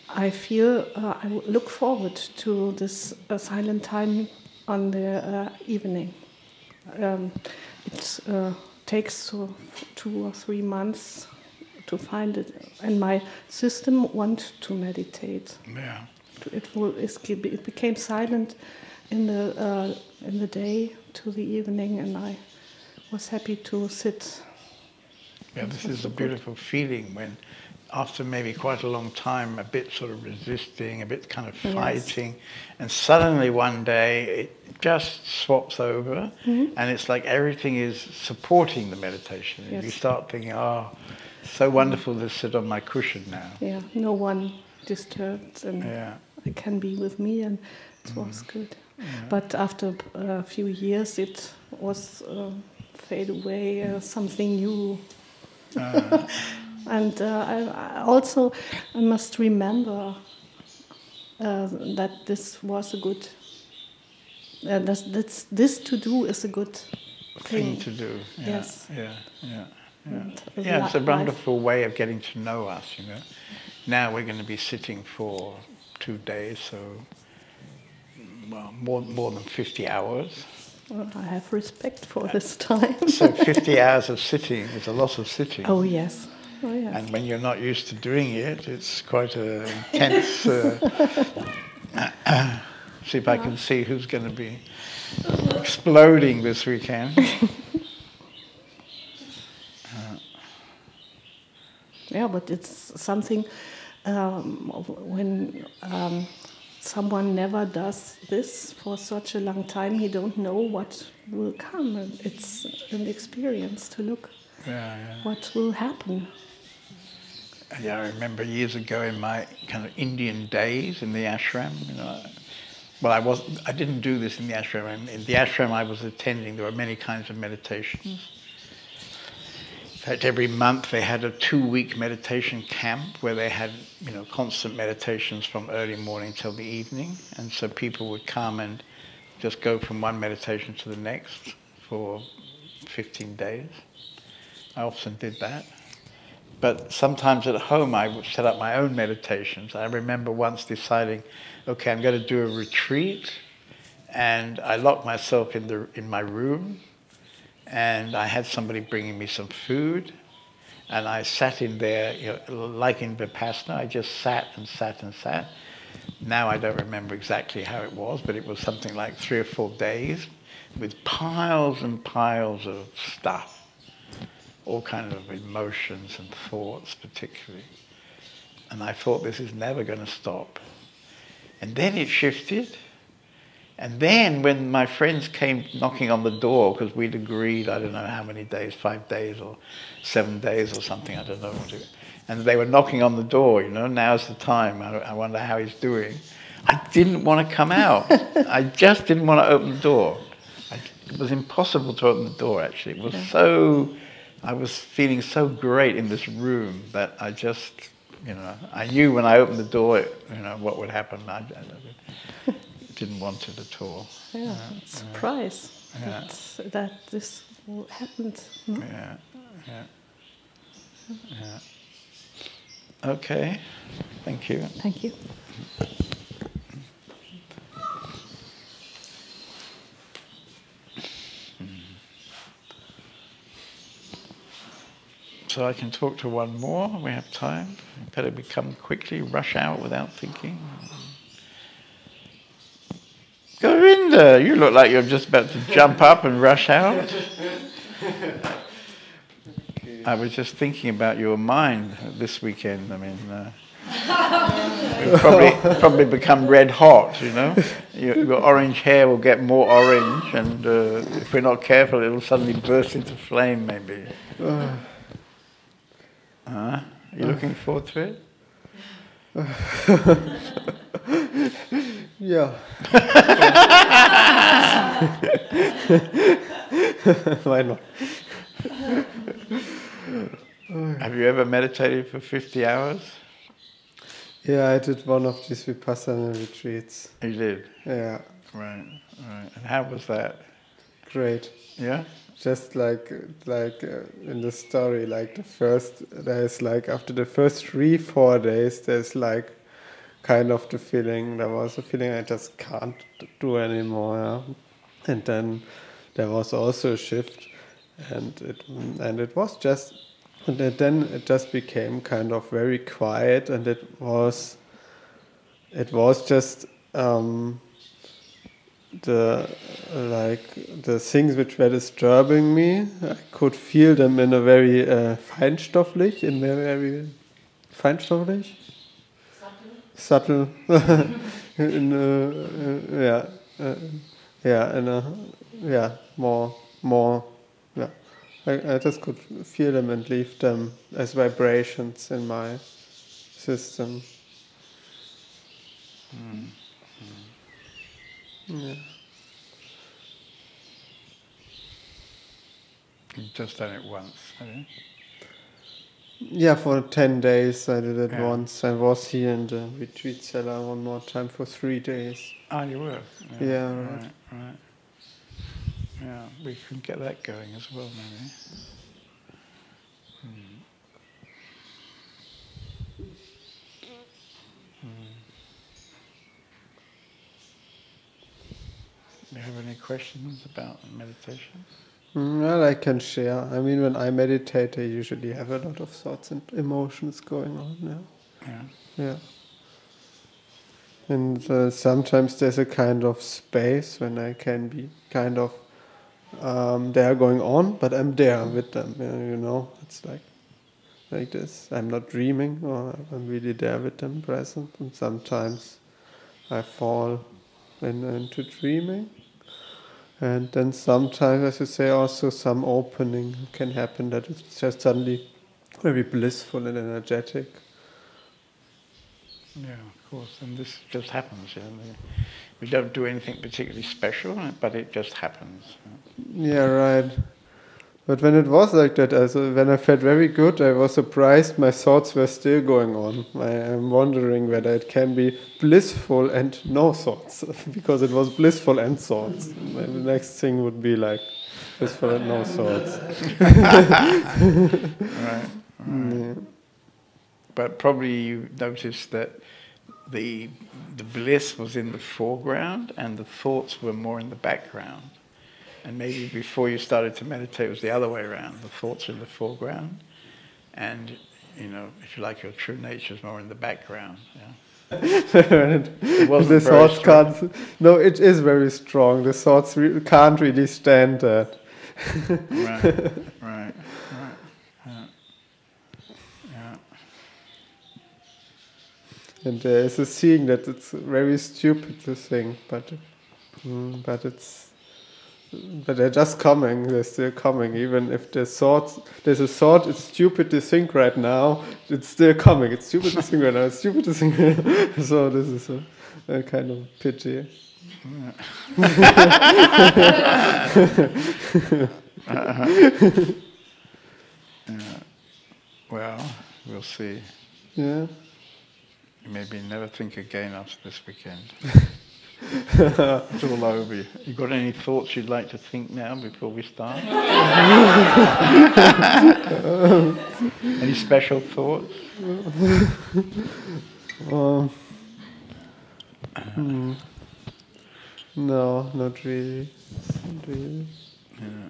I feel I look forward to this silent time on the evening. It takes 2 or 3 months to find it, and my system wants to meditate. Yeah. It became silent in the day to the evening, and I was happy to sit. Yeah, this is a beautiful feeling when, after maybe quite a long time, a bit sort of resisting, a bit kind of fighting, and suddenly one day it just swaps over, and it's like everything is supporting the meditation. And you start thinking, oh, so wonderful to sit on my cushion now. Yeah, no one disturbed, and I can be with me, and it was good. Yeah. But after a few years, it was fade away, something new. And I also must remember that this was a good. This to do is a good thing to do. Yeah, yes. Yeah, it's a wonderful way of getting to know us. You know, now we're going to be sitting for 2 days, so well, more than 50 hours. Well, I have respect for this time. So 50 hours of sitting is a lot of sitting. Oh yes. Oh, yes. And when you're not used to doing it, it's quite an intense... see if I can see who's going to be exploding this weekend. Yeah, but it's something when someone never does this for such a long time, he don't know what will come. It's an experience to look what will happen. Yeah, I remember years ago in my kind of Indian days in the ashram, you know. Well, I didn't do this in the ashram. In the ashram I was attending, there were many kinds of meditations. In fact, every month they had a 2-week meditation camp where they had, you know, constant meditations from early morning till the evening. And so people would come and just go from one meditation to the next for 15 days. I often did that. But sometimes at home I would set up my own meditations. I remember once deciding, okay, I'm going to do a retreat, and I locked myself in my room, and I had somebody bringing me some food, and I sat in there, you know, like in Vipassana. I just sat and sat and sat. Now I don't remember exactly how it was, but it was something like 3 or 4 days with piles and piles of stuff. All kinds of emotions and thoughts particularly. And I thought, this is never going to stop. And then it shifted. And then when my friends came knocking on the door, because we'd agreed, I don't know how many days, 5 days or 7 days or something, I don't know what it, and they were knocking on the door, you know, now's the time, I wonder how he's doing. I didn't want to come out. I just didn't want to open the door. It was impossible to open the door, actually. It was so... I was feeling so great in this room that I just, you know, I knew when I opened the door, you know, what would happen. I didn't want it at all. Yeah, it's a surprise that this happened. No? Yeah. Okay, thank you. Thank you. So I can talk to one more. We have time. Better become quickly, rush out without thinking. Govinda, you look like you're just about to jump up and rush out. I was just thinking about your mind this weekend. I mean, you'll probably become red hot, you know. Your orange hair will get more orange, and if we're not careful, it'll suddenly burst into flame, maybe. Are you looking forward to it? Yeah. Why not? Have you ever meditated for 50 hours? Yeah, I did one of these Vipassana retreats. You did? Yeah. Right, right. And how was that? Great. Yeah? Just like in the story, like there's like after the first 3-4 days, there's like kind of the feeling, there was a feeling I just can't do anymore. Yeah? And then there was also a shift, and it was just, then it just became kind of very quiet, and it was just the things which were disturbing me. I could feel them in a very feinstofflich, feinstofflich, subtle, in more, yeah. I just could feel them and leave them as vibrations in my system. Yeah. You've just done it once, have you? Yeah, for 10 days I did it Yeah. once. I was here in the retreat cellar one more time for 3 days. Ah, you were? Yeah, right. Right. Yeah, we can get that going as well, maybe. Do you have any questions about meditation? Well, I can share. I mean, when I meditate, I usually have a lot of thoughts and emotions going on. Yeah. Yeah. Yeah. And sometimes there's a kind of space when I can be kind of they're going on, but I'm there with them. You know, it's like this. I'm not dreaming, or I'm really there with them, present. And sometimes I fall into dreaming. And then sometimes, as you say, also some opening can happen that it's just suddenly very blissful and energetic. Yeah, of course. And this just happens. You know? We don't do anything particularly special, but it just happens. Yeah, right. But when it was like that, when I felt very good, I was surprised my thoughts were still going on. I'm wondering whether it can be blissful and no thoughts, because it was blissful and thoughts. The next thing would be like blissful and no thoughts. Right. Yeah. But probably you noticed that the bliss was in the foreground and the thoughts were more in the background. And maybe before you started to meditate, it was the other way around. The thoughts are in the foreground, and if you like, your true nature is more in the background. Yeah. It wasn't The very thoughts strong. can't. No, it is very strong. The thoughts can't really stand that. Right. Yeah. And there is a seeing that it's very stupid to think, but they're just coming. They're still coming. Even if there's a thought, it's stupid to think right now. It's still coming. It's stupid to think right now. It's stupid to think. So this is a kind of pity. Well, we'll see. Yeah. Maybe never think again after this weekend. It's all over. You got any thoughts you'd like to think now before we start? Any special thoughts? No, not really. Not really. Yeah.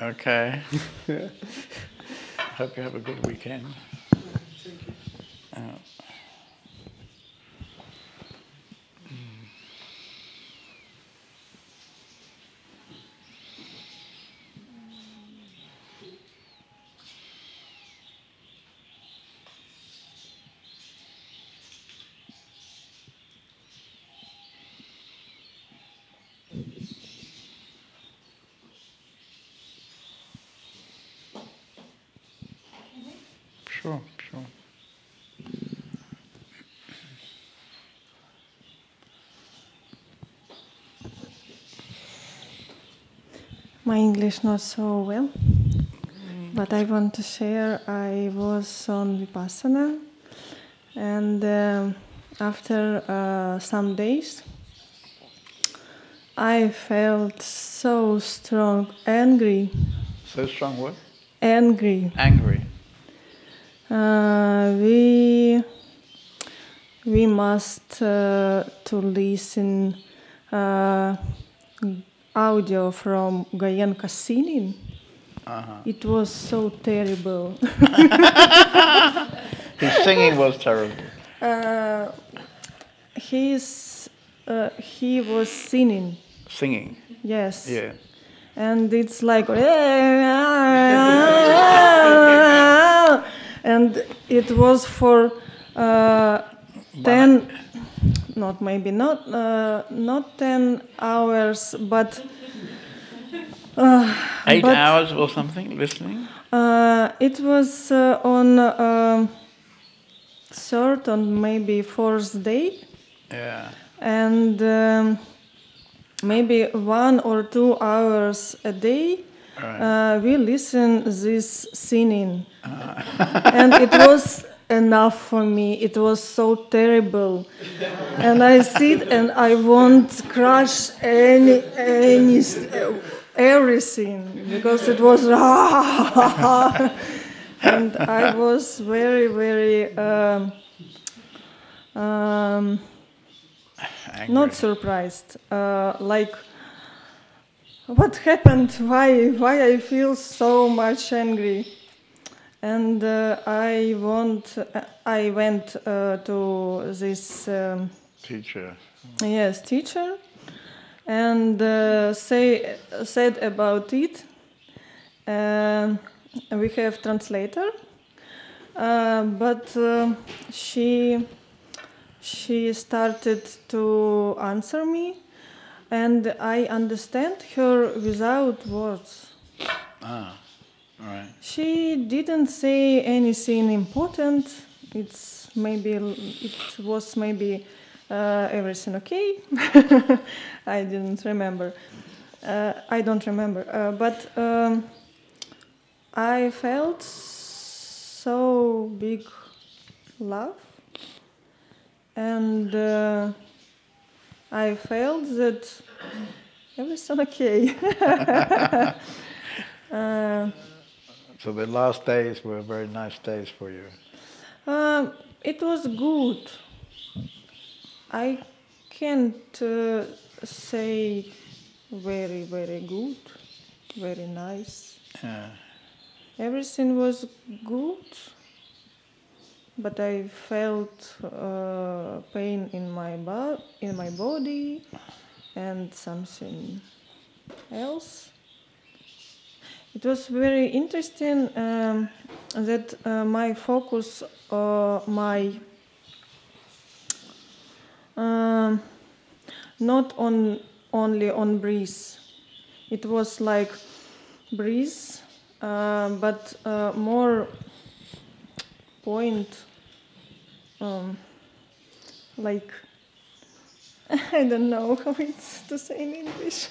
Okay. Yeah. Hope you have a good weekend. Sure, sure. My English not so well, but I want to share. I was on Vipassana, and after some days, I felt so strong, angry. So strong what? Angry. Angry. We must to listen audio from Gayenka singing. It was so terrible. His singing was terrible. He was singing. Singing. Yes. Yeah. And it's like, and it was for 10, not 10 hours, but 8 hours or something listening. It was on third and maybe fourth day. Yeah. And maybe 1 or 2 hours a day, Right. we listen this singing, and it was enough for me. It was so terrible, and I sit and I want crush everything because it was and I was very, very. Angry. Not surprised. Like, what happened? Why I feel so much angry? And I went to this Teacher. yes teacher, and said about it. We have translator, but she started to answer me, and I understand her without words. Ah, right. She didn't say anything important. It was maybe everything okay. I don't remember. But I felt so big love. And I felt that everything okay. So the last days were very nice days for you. It was good. I can't say very, very good, very nice. Yeah. Everything was good. But I felt pain in my body and something else. It was very interesting that my focus, not only on breath. It was like breath, but more point, like, I don't know how it's to say in English.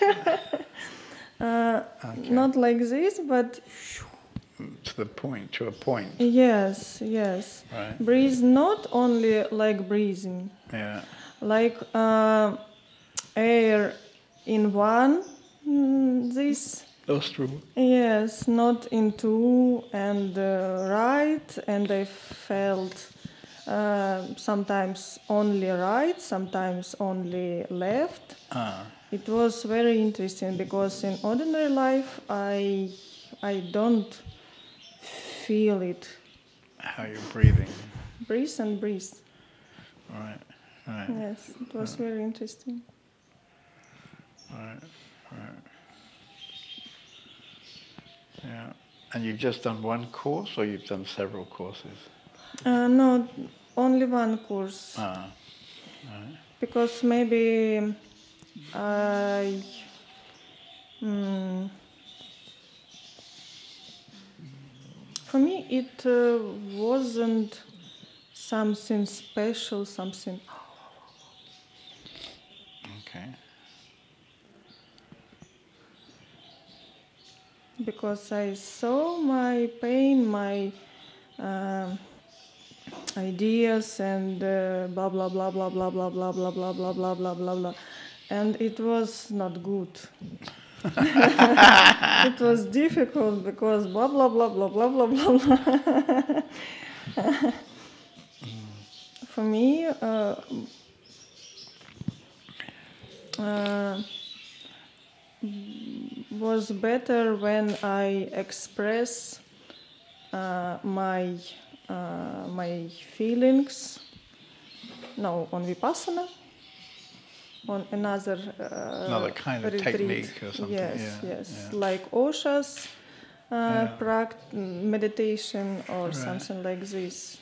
Okay. Not like this, but To the point, to a point. yes. Right. Breathe not only like breathing, Yeah. like air in one, this. Nostril. Yes, not in two and right, and I felt sometimes only right, sometimes only left. It was very interesting because in ordinary life I don't feel it. How you're breathing. Breathe and breathe. Right. Yes, it was very interesting. Right. Yeah. And you've just done one course, or you've done several courses? No, only one course. Right. Because maybe For me, it wasn't something special, something. Okay. Because I saw my pain, my ideas, and blah blah blah blah blah blah blah blah blah blah blah blah blah blah, and it was not good. It was difficult because blah blah blah blah blah blah blah blah. For me, was better when I express my feelings. No, on Vipassana, on another kind of retreat. technique or something. Yes, yeah, yes, yeah. like Osha's meditation or something like this.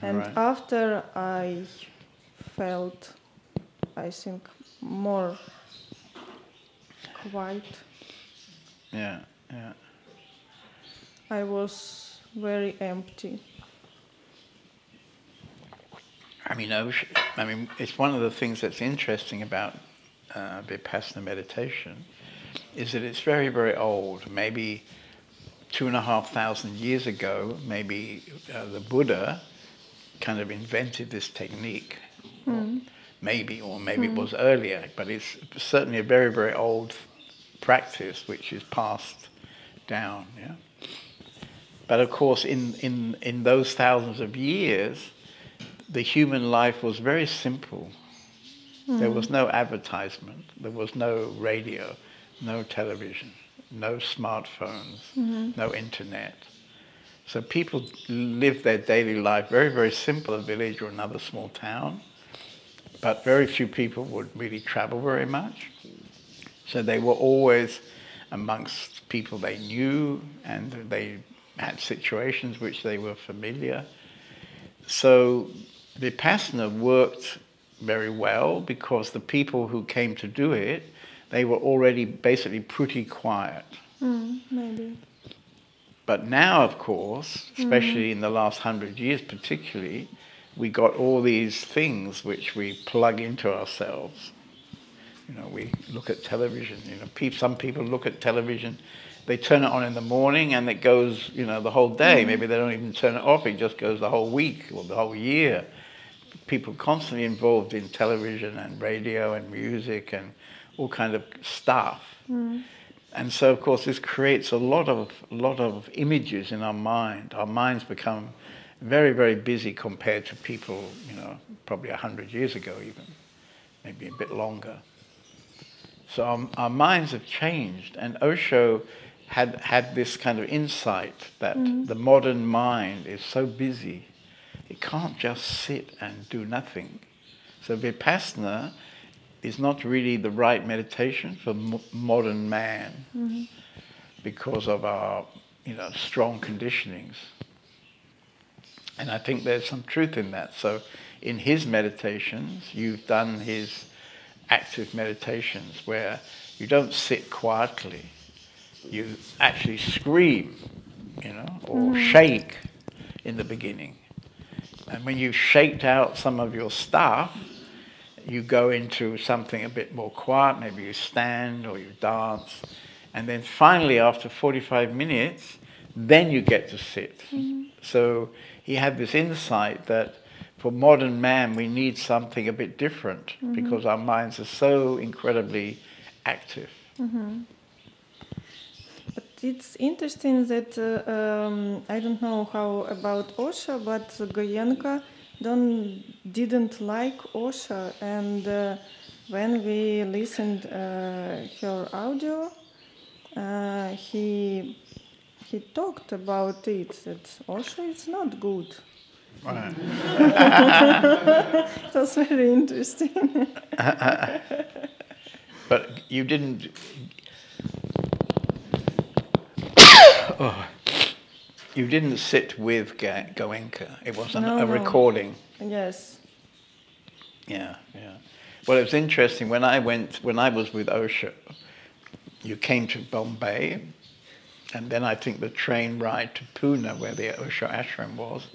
And after I felt, I think, more quiet. Yeah, yeah. I was very empty. I mean, it's one of the things that's interesting about Vipassana meditation is that it's very, very old. Maybe 2,500 years ago, maybe the Buddha kind of invented this technique. Maybe it was earlier, but it's certainly a very, very old practice which is passed down. Yeah. But of course, in those thousands of years, the human life was very simple. There was no advertisement, there was no radio, no television, no smartphones, no internet. So people lived their daily life very, very simple, a village or another small town. But very few people would really travel very much. So they were always amongst people they knew, and they had situations which they were familiar. So Vipassana worked very well because the people who came to do it, they were already basically pretty quiet. Maybe. But now, of course, especially in the last 100 years particularly, we got all these things which we plug into ourselves. You know, we look at television. You know, some people look at television, they turn it on in the morning and it goes, you know, the whole day. Maybe they don't even turn it off, it just goes the whole week or the whole year. People constantly involved in television and radio and music and all kind of stuff. And so, of course, this creates a lot of images in our mind. Our minds become very, very busy compared to people, you know, probably 100 years ago even, maybe a bit longer. So our minds have changed, and Osho had this kind of insight that the modern mind is so busy, it can't just sit and do nothing. So Vipassana is not really the right meditation for modern man because of our, you know, strong conditionings. And I think there's some truth in that. So in his meditations, you've done his active meditations where you don't sit quietly. You actually scream, you know, or shake in the beginning. And when you've shaked out some of your stuff, you go into something a bit more quiet. Maybe you stand or you dance. And then finally, after 45 minutes, then you get to sit. So he had this insight that for modern man, we need something a bit different because our minds are so incredibly active. But it's interesting that I don't know how about Osho, but Goenka didn't like Osho, and when we listened her audio, he talked about it, that Osho is not good. Right. It was very interesting. But you didn't... You didn't sit with Goenka. It wasn't a recording. Yes. Yeah, yeah. Well, it was interesting. When I was with Osho, you came to Bombay, And then I think the train ride to Pune, where the Osho ashram was,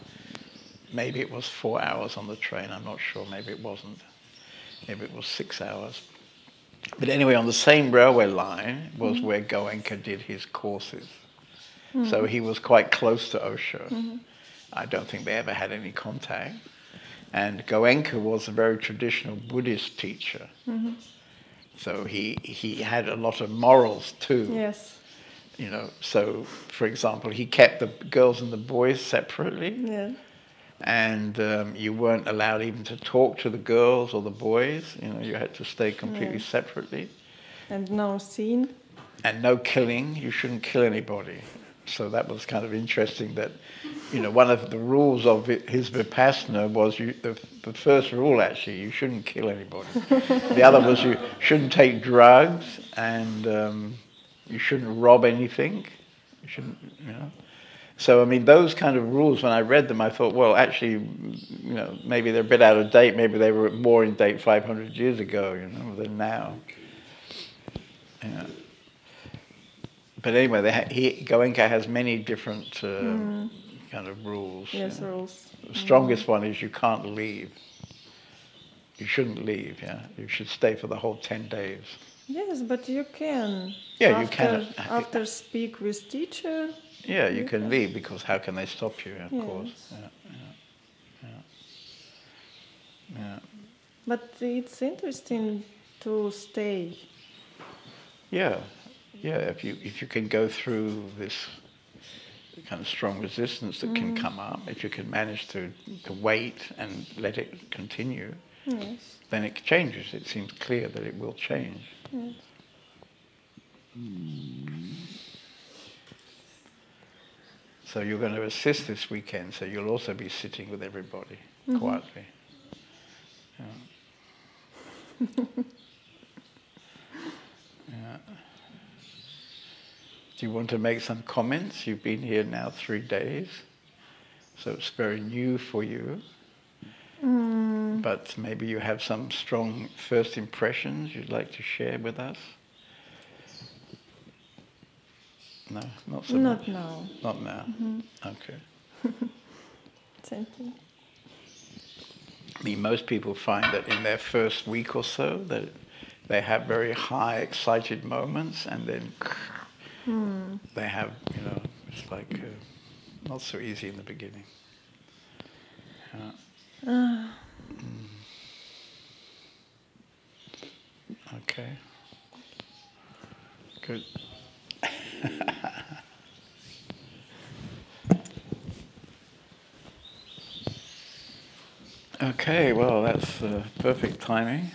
maybe it was 4 hours on the train, I'm not sure, maybe it wasn't. Maybe it was 6 hours. But anyway, on the same railway line was where Goenka did his courses. So he was quite close to Osho. I don't think they ever had any contact. And Goenka was a very traditional Buddhist teacher. So he had a lot of morals too. Yes. You know, so for example, he kept the girls and the boys separately. Yeah. And you weren't allowed even to talk to the girls or the boys. You know, you had to stay completely separately. And no sin. And no killing. You shouldn't kill anybody. So that was kind of interesting that, you know, one of the rules of his Vipassana was the first rule actually, you shouldn't kill anybody. The other was you shouldn't take drugs and you shouldn't rob anything. You shouldn't, you know. So, I mean, those kind of rules, when I read them, I thought, well, actually, you know, maybe they're a bit out of date. Maybe they were more in date 500 years ago, you know, than now. Yeah. But anyway, Goenka has many different kind of rules. Yes, rules. The strongest one is you can't leave. You shouldn't leave, yeah. You should stay for the whole 10 days. Yes, but you can. Yeah, you can. After speak with teacher. Yeah, you can leave, because how can they stop you, of course. Yeah. But it's interesting to stay. Yeah, if you can go through this kind of strong resistance that can come up, if you can manage to wait and let it continue, then it changes. It seems clear that it will change. Yes. So you're going to assist this weekend, so you'll also be sitting with everybody quietly. Yeah. Yeah. Do you want to make some comments? You've been here now 3 days, so it's very new for you. But maybe you have some strong first impressions you'd like to share with us? No, not so much. Not now. Not now. Okay. Thank you. I mean, most people find that in their first week or so that they have very high excited moments, and then they have, you know, it's like not so easy in the beginning. Okay. Good. Okay, well, that's perfect timing.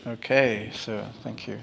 Okay, so thank you.